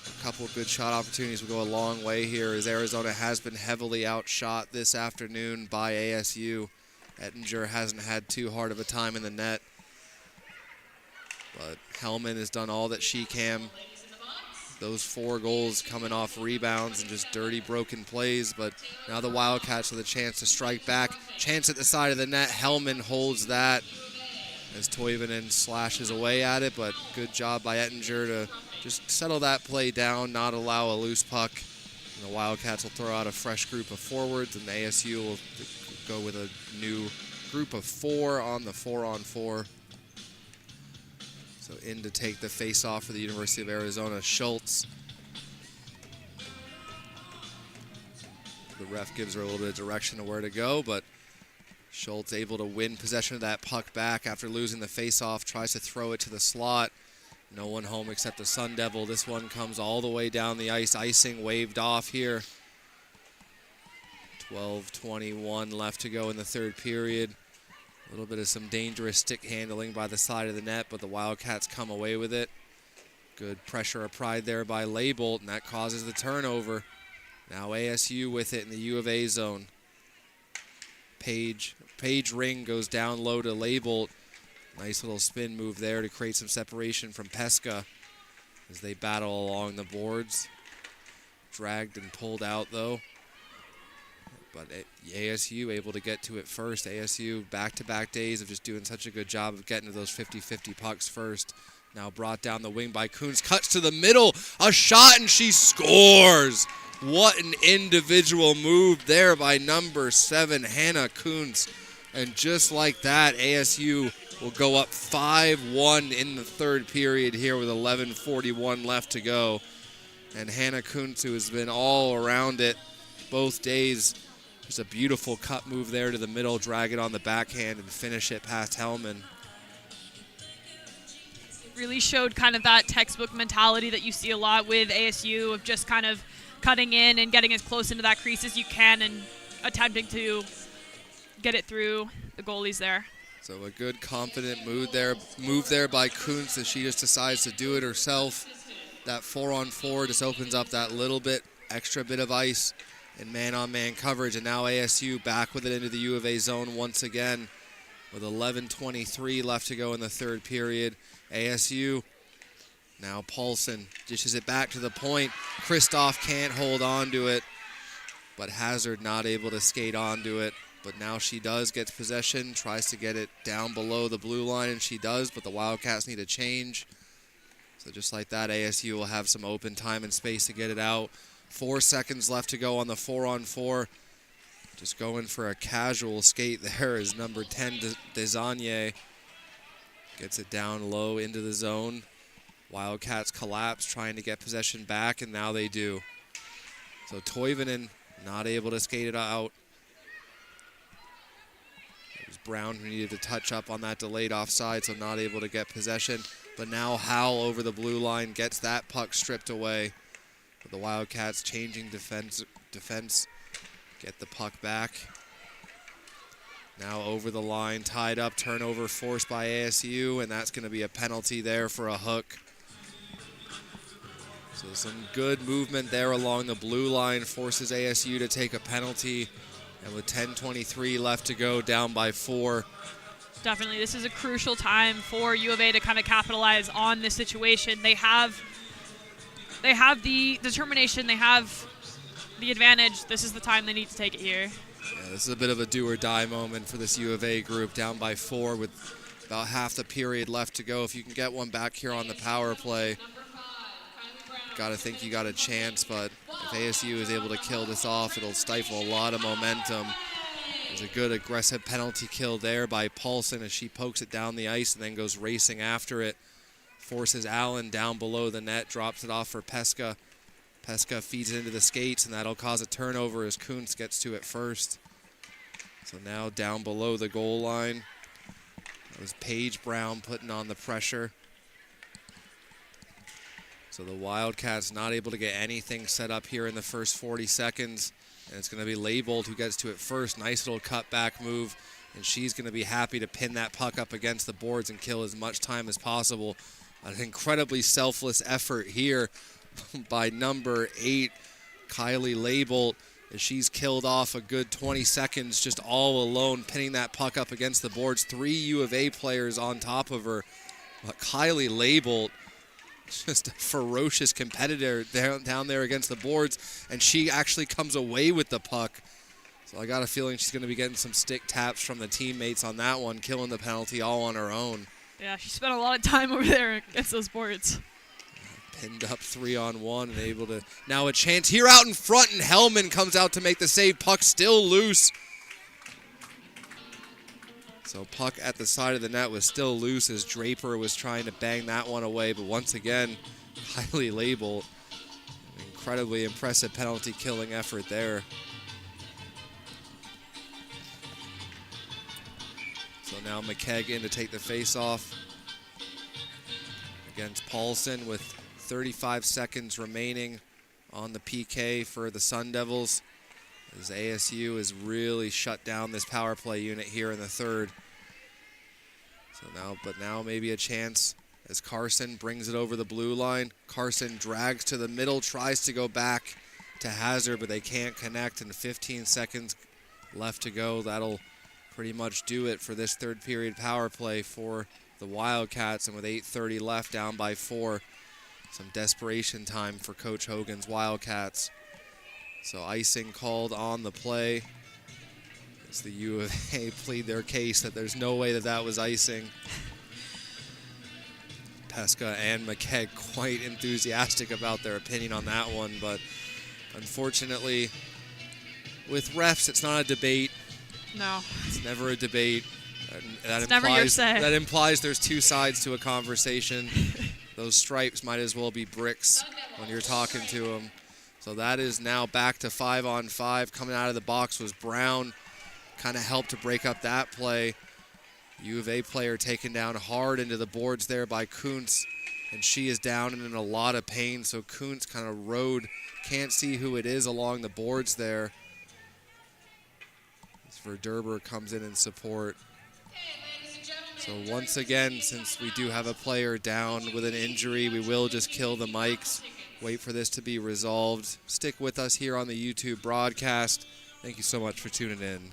A couple of good shot opportunities will go a long way here as Arizona has been heavily outshot this afternoon by ASU. Ettinger hasn't had too hard of a time in the net. But Hellman has done all that she can. Those 4 goals coming off rebounds and just dirty broken plays, but now the Wildcats with a chance to strike back. Chance at the side of the net. Hellman holds that as Toivonen slashes away at it, but good job by Ettinger to just settle that play down, not allow a loose puck. And the Wildcats will throw out a fresh group of forwards, and the ASU will go with a new group of 4 on the 4-on-4. So in to take the face-off for the University of Arizona, Schultz. The ref gives her a little bit of direction of where to go, but Schultz able to win possession of that puck back after losing the face-off, tries to throw it to the slot. No one home except the Sun Devil. This one comes all the way down the ice. Icing waved off here. 12:21 left to go in the third period. A little bit of some dangerous stick handling by the side of the net, but the Wildcats come away with it. Good pressure applied there by Leibold, and that causes the turnover. Now ASU with it in the U of A zone. Page Ring goes down low to Leibold. Nice little spin move there to create some separation from Pesca as they battle along the boards. Dragged and pulled out though. But ASU able to get to it first. ASU back-to-back days of just doing such a good job of getting to those 50-50 pucks first. Now brought down the wing by Kuntz. Cuts to the middle. A shot, and she scores. What an individual move there by number 7, Hannah Kuntz. And just like that, ASU will go up 5-1 in the third period here with 11:41 left to go. And Hannah Kuntz, who has been all around it both days, there's a beautiful cut move there to the middle, drag it on the backhand, and finish it past Hellman. Really showed kind of that textbook mentality that you see a lot with ASU of just kind of cutting in and getting as close into that crease as you can and attempting to get it through the goalies there. So a good, confident move there by Kuntz as she just decides to do it herself. That 4-on-4 just opens up that little bit, extra bit of ice in man-on-man coverage, and now ASU back with it into the U of A zone once again with 11:23 left to go in the third period. ASU, now Paulson dishes it back to the point. Kristoff can't hold on to it, but Hazard not able to skate onto it. But now she does get possession, tries to get it down below the blue line, and she does, but the Wildcats need a change. So just like that, ASU will have some open time and space to get it out. 4 seconds left to go on the 4-on-4. Just going for a casual skate there is number 10, Desagne. Gets it down low into the zone. Wildcats collapse, trying to get possession back, and now they do. So Toivonen not able to skate it out. It was Brown who needed to touch up on that delayed offside, so not able to get possession. But now Howell over the blue line gets that puck stripped away. But the Wildcats changing defense, get the puck back. Now over the line, tied up, turnover forced by ASU, and that's going to be a penalty there for a hook. So some good movement there along the blue line, forces ASU to take a penalty. And with 10:23 left to go, down by 4. Definitely, this is a crucial time for U of A to kind of capitalize on this situation. They have the determination, they have the advantage. This is the time they need to take it here. Yeah, this is a bit of a do or die moment for this U of A group, down by 4 with about half the period left to go. If you can get one back here on the power play, got to think you got a chance, but if ASU is able to kill this off, it'll stifle a lot of momentum. There's a good aggressive penalty kill there by Paulson as she pokes it down the ice and then goes racing after it. Forces Allen down below the net, drops it off for Pesca. Pesca feeds it into the skates, and that'll cause a turnover as Kuntz gets to it first. So now down below the goal line. That was Paige Brown putting on the pressure. So the Wildcats not able to get anything set up here in the first 40 seconds. And it's going to be Leibold who gets to it first. Nice little cutback move. And she's going to be happy to pin that puck up against the boards and kill as much time as possible. An incredibly selfless effort here by number 8, Kylie Leibold, as she's killed off a good 20 seconds just all alone, pinning that puck up against the boards. 3 U of A players on top of her. But Kylie Leibold, just a ferocious competitor down there against the boards, and she actually comes away with the puck. So I got a feeling she's going to be getting some stick taps from the teammates on that one, killing the penalty all on her own. Yeah, she spent a lot of time over there against those boards. Pinned up 3-on-1 and able to, now a chance here out in front, and Hellman comes out to make the save. Puck still loose. So puck at the side of the net was still loose as Draper was trying to bang that one away, but once again, highly Leibold. Incredibly impressive penalty killing effort there. So now McKegg in to take the face-off against Paulson with 35 seconds remaining on the PK for the Sun Devils, as ASU has really shut down this power play unit here in the third. So now maybe a chance as Carson brings it over the blue line. Carson drags to the middle, tries to go back to Hazard, but they can't connect, and 15 seconds left to go. That'll pretty much do it for this third period power play for the Wildcats, and with 8:30 left, down by 4. Some desperation time for Coach Hogan's Wildcats. So icing called on the play as the U of A plead their case that there's no way that that was icing. Pesca and McKegg quite enthusiastic about their opinion on that one, but unfortunately with refs it's not a debate. No. It's never a debate. It's never your say. That implies there's two sides to a conversation. Those stripes might as well be bricks when you're talking to them. So that is now back to 5-on-5. Coming out of the box was Brown. Kind of helped to break up that play. U of A player taken down hard into the boards there by Kuntz. And she is down and in a lot of pain. So Kuntz kind of rode. Can't see who it is along the boards there. As Verderber comes in support. So once again, since we do have a player down with an injury, we will just kill the mics, wait for this to be resolved. Stick with us here on the YouTube broadcast. Thank you so much for tuning in.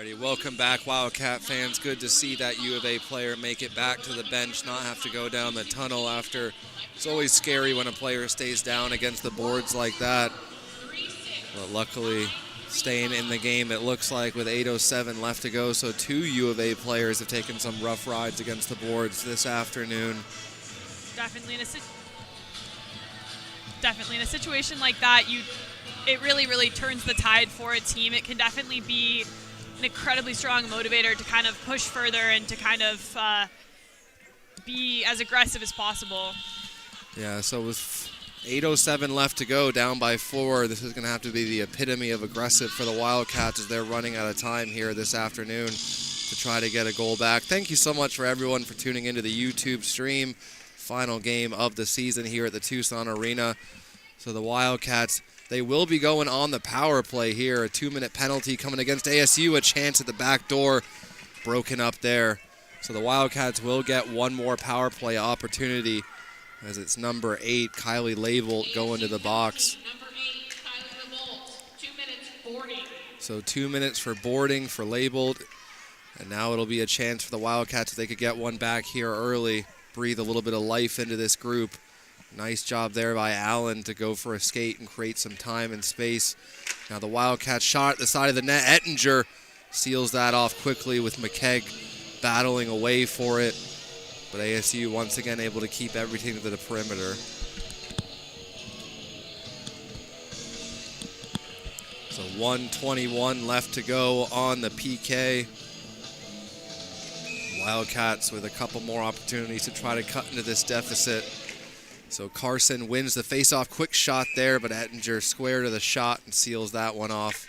Alrighty, welcome back, Wildcat fans. Good to see that U of A player make it back to the bench, not have to go down the tunnel after. It's always scary when a player stays down against the boards like that. But luckily, staying in the game, it looks like, with 8:07 left to go. So 2 U of A players have taken some rough rides against the boards this afternoon. Definitely in a situation like that, it really turns the tide for a team. It can definitely be an incredibly strong motivator to kind of push further and to kind of be as aggressive as possible. Yeah, so with 8:07 left to go, down by 4, this is going to have to be the epitome of aggressive for the Wildcats as they're running out of time here this afternoon to try to get a goal back. Thank you so much for everyone for tuning into the YouTube stream. Final game of the season here at the Tucson Arena. So the Wildcats, they will be going on the power play here. A 2-minute penalty coming against ASU. A chance at the back door. Broken up there. So the Wildcats will get one more power play opportunity as it's number 8, Kylie Label, going to the box. So 2 minutes for boarding for Label. And now it'll be a chance for the Wildcats if they could get one back here early. Breathe a little bit of life into this group. Nice job there by Allen to go for a skate and create some time and space. Now the Wildcats shot at the side of the net. Ettinger seals that off quickly with McKegg battling away for it. But ASU once again able to keep everything to the perimeter. So 1:21 left to go on the PK. Wildcats with a couple more opportunities to try to cut into this deficit. So Carson wins the faceoff. Quick shot there, but Ettinger square to the shot and seals that one off.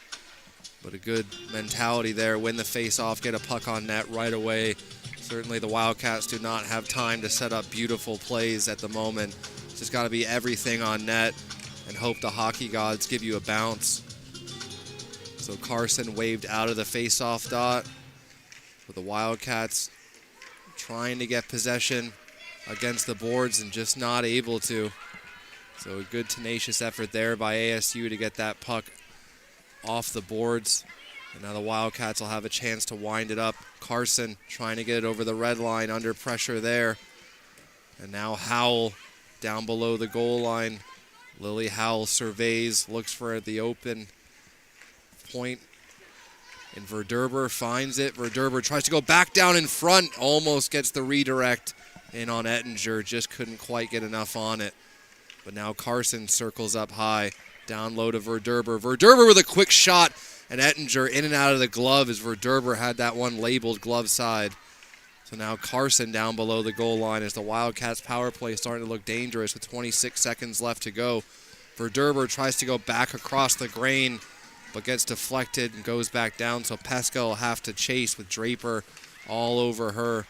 But a good mentality there. Win the faceoff, get a puck on net right away. Certainly the Wildcats do not have time to set up beautiful plays at the moment. Just got to be everything on net and hope the hockey gods give you a bounce. So Carson waved out of the faceoff dot. With the Wildcats trying to get possession against the boards and just not able to. So a good tenacious effort there by ASU to get that puck off the boards. And now the Wildcats will have a chance to wind it up. Carson trying to get it over the red line, under pressure there. And now Howell down below the goal line. Lily Howell surveys, looks for the open point. And Verderber finds it. Verderber tries to go back down in front. Almost gets the redirect in on Ettinger. Just couldn't quite get enough on it. But now Carson circles up high. Down low to Verderber. Verderber with a quick shot. And Ettinger in and out of the glove as Verderber had that one labeled glove side. So now Carson down below the goal line as the Wildcats power play is starting to look dangerous with 26 seconds left to go. Verderber tries to go back across the grain, but gets deflected and goes back down, so Pesca will have to chase with Draper all over her.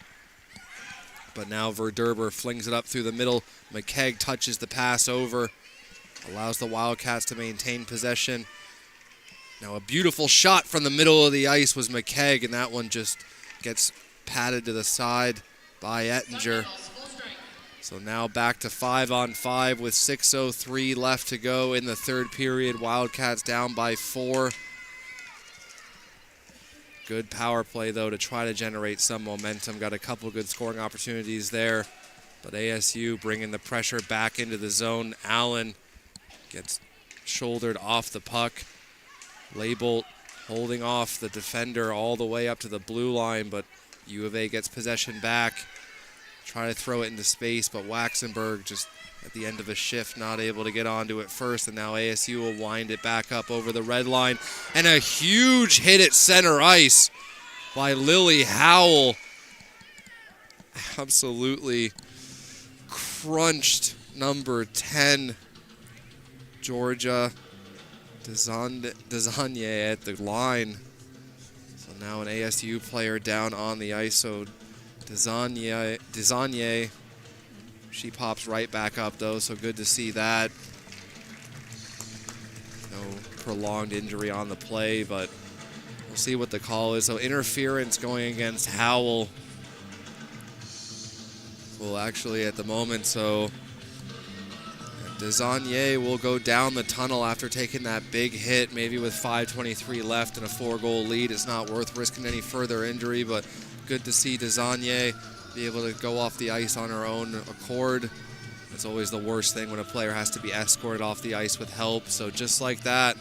But now Verderber flings it up through the middle. McKegg touches the pass over, allows the Wildcats to maintain possession. Now a beautiful shot from the middle of the ice was McKegg, and that one just gets patted to the side by Ettinger. So now back to 5-on-5 with 6:03 left to go in the third period. Wildcats down by 4. Good power play, though, to try to generate some momentum. Got a couple good scoring opportunities there. But ASU bringing the pressure back into the zone. Allen gets shouldered off the puck. Label holding off the defender all the way up to the blue line, but U of A gets possession back. Try to throw it into space, but Waxenberg just at the end of a shift not able to get onto it first, and now ASU will wind it back up over the red line. And a huge hit at center ice by Lily Howell. Absolutely crunched number 10, Georgia Desanye at the line. So now an ASU player down on the ice, so Desanye, she pops right back up, though, so good to see that. No prolonged injury on the play, but we'll see what the call is. So interference going against Howell. Well, actually, at the moment, so Desagnier will go down the tunnel after taking that big hit, maybe with 5:23 left and a 4-goal lead. It's not worth risking any further injury, but good to see Desagnier be able to go off the ice on her own accord. It's always the worst thing when a player has to be escorted off the ice with help. So just like that,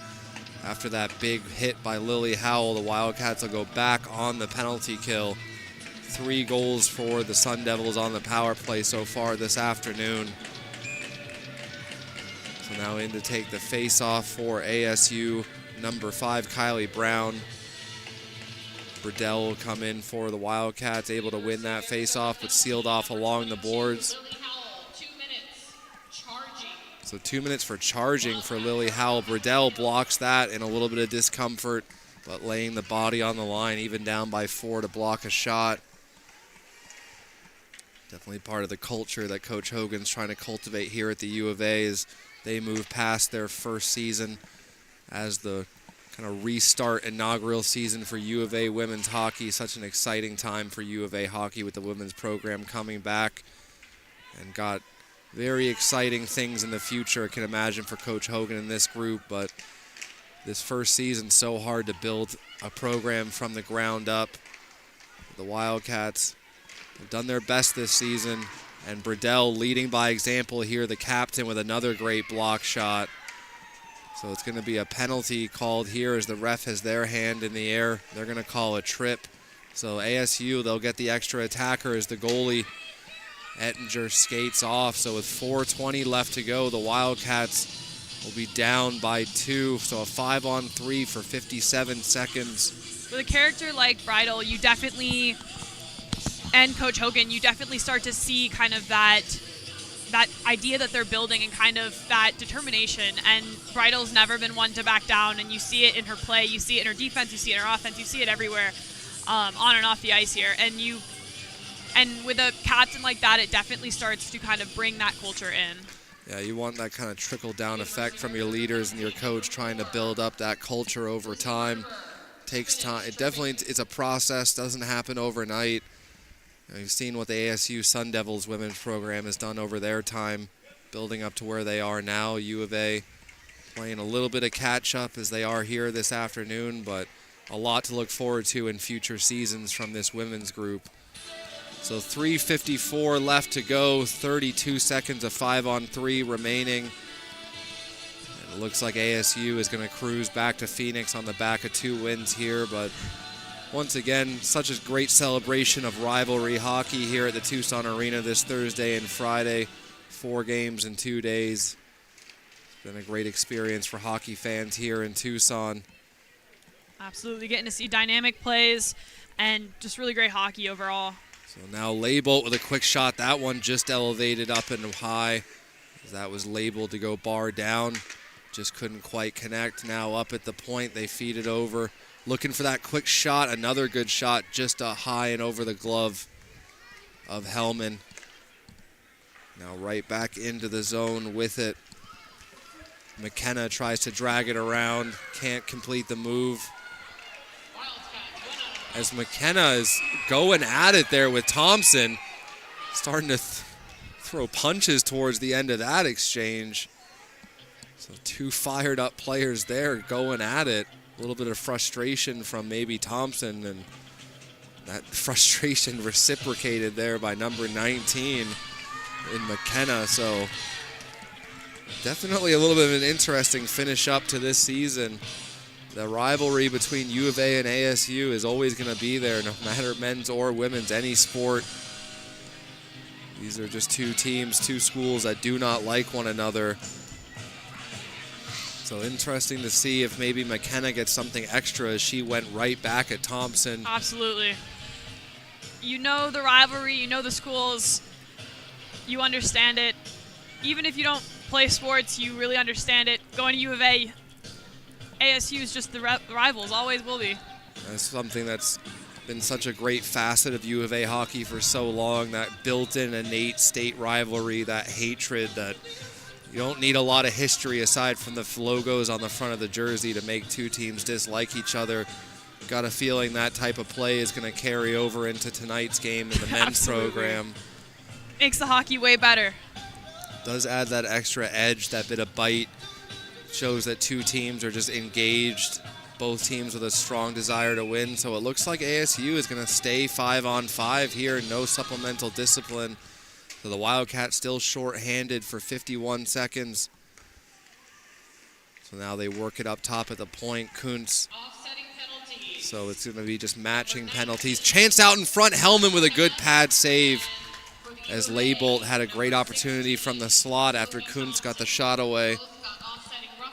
after that big hit by Lily Howell, the Wildcats will go back on the penalty kill. 3 goals for the Sun Devils on the power play so far this afternoon. So now in to take the face-off for ASU, number 5, Kylie Brown. Burdell will come in for the Wildcats, able to win that face-off, but sealed off along the boards. So 2 minutes for charging for Lily Howell. Burdell blocks that in a little bit of discomfort, but laying the body on the line, even down by 4 to block a shot. Definitely part of the culture that Coach Hogan's trying to cultivate here at the U of A as they move past their first season as the kind of restart inaugural season for U of A women's hockey. Such an exciting time for U of A hockey with the women's program coming back, and got very exciting things in the future, I can imagine, for Coach Hogan and this group. But this first season, so hard to build a program from the ground up. The Wildcats have done their best this season, and Burdell leading by example here, the captain, with another great block shot. So it's going to be a penalty called here as the ref has their hand in the air. They're going to call a trip. So ASU, they'll get the extra attacker as the goalie, Ettinger, skates off. So with 4:20 left to go, the Wildcats will be down by 2. So a 5-on-3 for 57 seconds. With a character like Bridal, you definitely, and Coach Hogan, you definitely start to see kind of that idea that they're building and kind of that determination. And Bridal's never been one to back down, and you see it in her play, you see it in her defense, you see it in her offense, you see it everywhere, on and off the ice here. And with a captain like that, it definitely starts to kind of bring that culture in. Yeah, you want that kind of trickle-down effect from your leaders and your coach trying to build up that culture over time. Takes time. It's a process, doesn't happen overnight. You've seen what the ASU Sun Devils women's program has done over their time, building up to where they are now. U of A playing a little bit of catch-up as they are here this afternoon, but a lot to look forward to in future seasons from this women's group. So 3:54 left to go, 32 seconds of 5-on-3 remaining. And it looks like ASU is going to cruise back to Phoenix on the back of 2 wins here, but once again, such a great celebration of rivalry hockey here at the Tucson Arena this Thursday and Friday. 4 games in 2 days. It's been a great experience for hockey fans here in Tucson. Absolutely, getting to see dynamic plays and just really great hockey overall. So now Label with a quick shot. That one just elevated up and high. That was labeled to go bar down. Just couldn't quite connect. Now up at the point, they feed it over. Looking for that quick shot. Another good shot, just high and over the glove of Hellman. Now right back into the zone with it. McKenna tries to drag it around. Can't complete the move. As McKenna is going at it there with Thompson. Starting to throw punches towards the end of that exchange. So 2 fired up players there going at it. A little bit of frustration from maybe Thompson, and that frustration reciprocated there by number 19 in McKenna. So definitely a little bit of an interesting finish up to this season. The rivalry between U of A and ASU is always going to be there, no matter men's or women's, any sport. These are just 2 teams, 2 schools that do not like one another. So interesting to see if maybe McKenna gets something extra as she went right back at Thompson. Absolutely. You know the rivalry, you know the schools, you understand it. Even if you don't play sports, you really understand it. Going to U of A, ASU is just the rivals, always will be. That's something that's been such a great facet of U of A hockey for so long, that built-in innate state rivalry, that hatred that you don't need a lot of history aside from the logos on the front of the jersey to make 2 teams dislike each other. Got a feeling that type of play is going to carry over into tonight's game in the men's program. Makes the hockey way better. Does add that extra edge, that bit of bite. Shows that two teams are just engaged. Both teams with a strong desire to win. So it looks like ASU is going to stay 5-on-5 here. No supplemental discipline. So the Wildcats still short-handed for 51 seconds. So now they work it up top at the point. Kuntz. So it's going to be just matching penalties. Chance out in front. Hellman with a good pad save, as Leibold had a great opportunity from the slot after Kuntz got the shot away.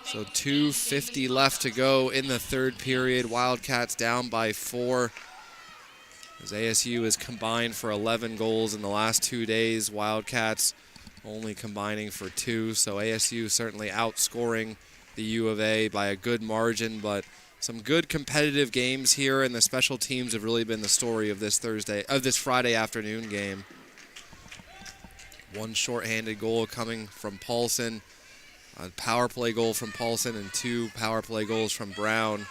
So 2:50 left to go in the third period. Wildcats down by 4. As ASU is combined for 11 goals in the last 2 days. Wildcats only combining for 2. So ASU certainly outscoring the U of A by a good margin, but some good competitive games here, and the special teams have really been the story of this Friday afternoon game. One shorthanded goal coming from Paulson. A power play goal from Paulson and 2 power play goals from Brown.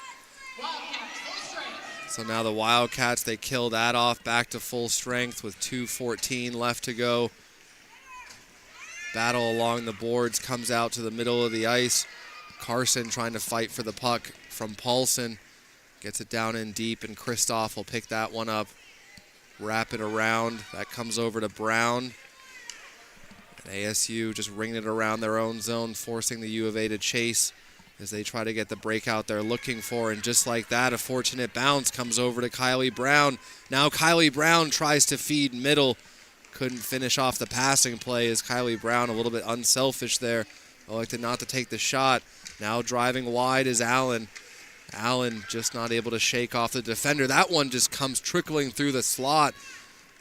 So now the Wildcats, they kill that off back to full strength with 2:14 left to go. Battle along the boards, comes out to the middle of the ice. Carson trying to fight for the puck from Paulson. Gets it down in deep, and Kristoff will pick that one up. Wrap it around. That comes over to Brown. ASU just ringing it around their own zone, forcing the U of A to chase as they try to get the breakout they're looking for. And just like that, a fortunate bounce comes over to Kylie Brown. Now Kylie Brown tries to feed middle. Couldn't finish off the passing play, as Kylie Brown a little bit unselfish there. Elected not to take the shot. Now driving wide is Allen. Allen just not able to shake off the defender. That one just comes trickling through the slot.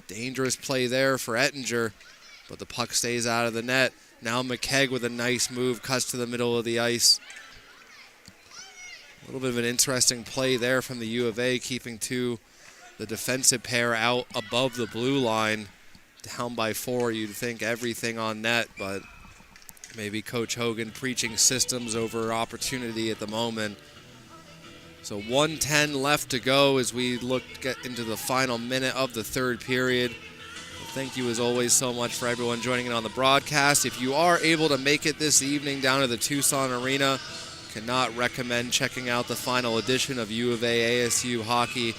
Dangerous play there for Ettinger, but the puck stays out of the net. Now McKegg with a nice move, cuts to the middle of the ice. A little bit of an interesting play there from the U of A, keeping the defensive pair out above the blue line. Down by 4, you'd think everything on net, but maybe Coach Hogan preaching systems over opportunity at the moment. So 1:10 left to go as we get into the final minute of the third period. Thank you as always so much for everyone joining in on the broadcast. If you are able to make it this evening down to the Tucson Arena, cannot recommend checking out the final edition of U of A ASU hockey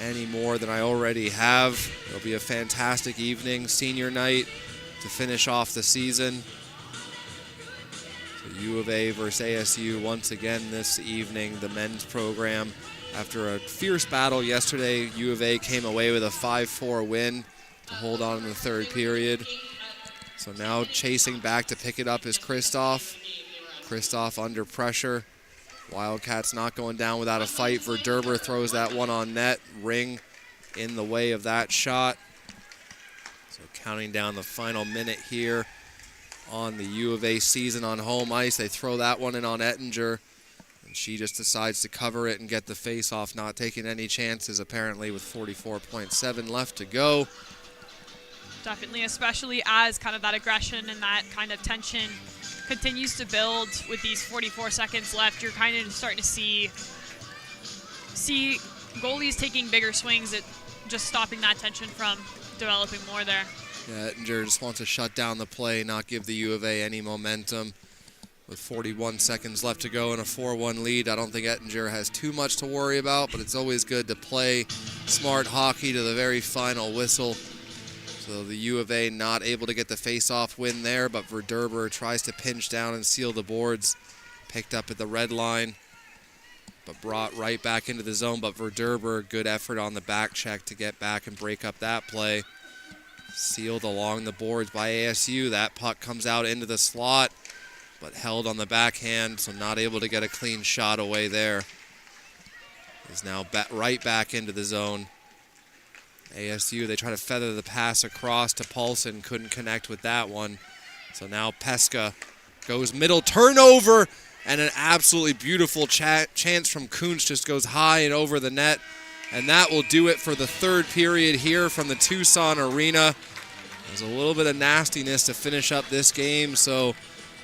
any more than I already have. It'll be a fantastic evening, senior night to finish off the season. So U of A versus ASU once again this evening, the men's program. After a fierce battle yesterday, U of A came away with a 5-4 win to hold on in the third period. So now chasing back to pick it up is Kristoff. Kristoff under pressure. Wildcats not going down without a fight. Verderber throws that one on net. Ring in the way of that shot. So counting down the final minute here on the U of A season on home ice. They throw that one in on Ettinger, and she just decides to cover it and get the face-off, not taking any chances apparently with 44.7 left to go. Definitely, especially as kind of that aggression and that kind of tension continues to build with these 44 seconds left. You're kind of starting to see goalies taking bigger swings at just stopping that tension from developing more there. Yeah, Ettinger just wants to shut down the play, not give the U of A any momentum. With 41 seconds left to go and a 4-1 lead, I don't think Ettinger has too much to worry about, but it's always good to play smart hockey to the very final whistle. So the U of A not able to get the face-off win there, but Verderber tries to pinch down and seal the boards. Picked up at the red line, but brought right back into the zone. But Verderber, good effort on the back check to get back and break up that play. Sealed along the boards by ASU. That puck comes out into the slot, but held on the backhand, so not able to get a clean shot away there. Is now right back into the zone. ASU, they try to feather the pass across to Paulson, couldn't connect with that one. So now Pesca goes middle, turnover, and an absolutely beautiful chance from Kuntz just goes high and over the net. And that will do it for the third period here from the Tucson Arena. There's a little bit of nastiness to finish up this game, so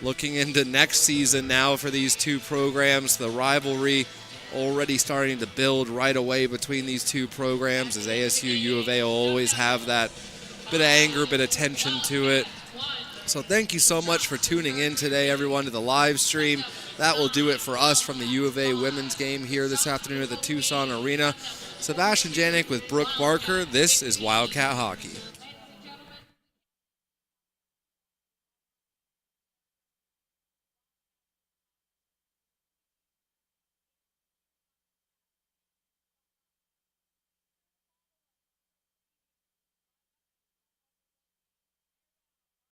looking into next season now for these two programs, the rivalry already starting to build right away between these two programs, as ASU U of A will always have that bit of anger, bit of tension to it. So thank you so much for tuning in today, everyone, to the live stream. That will do it for us from the U of A women's game here this afternoon at the Tucson Arena. Sebastian Janik with Brooke Barker. This is Wildcat Hockey.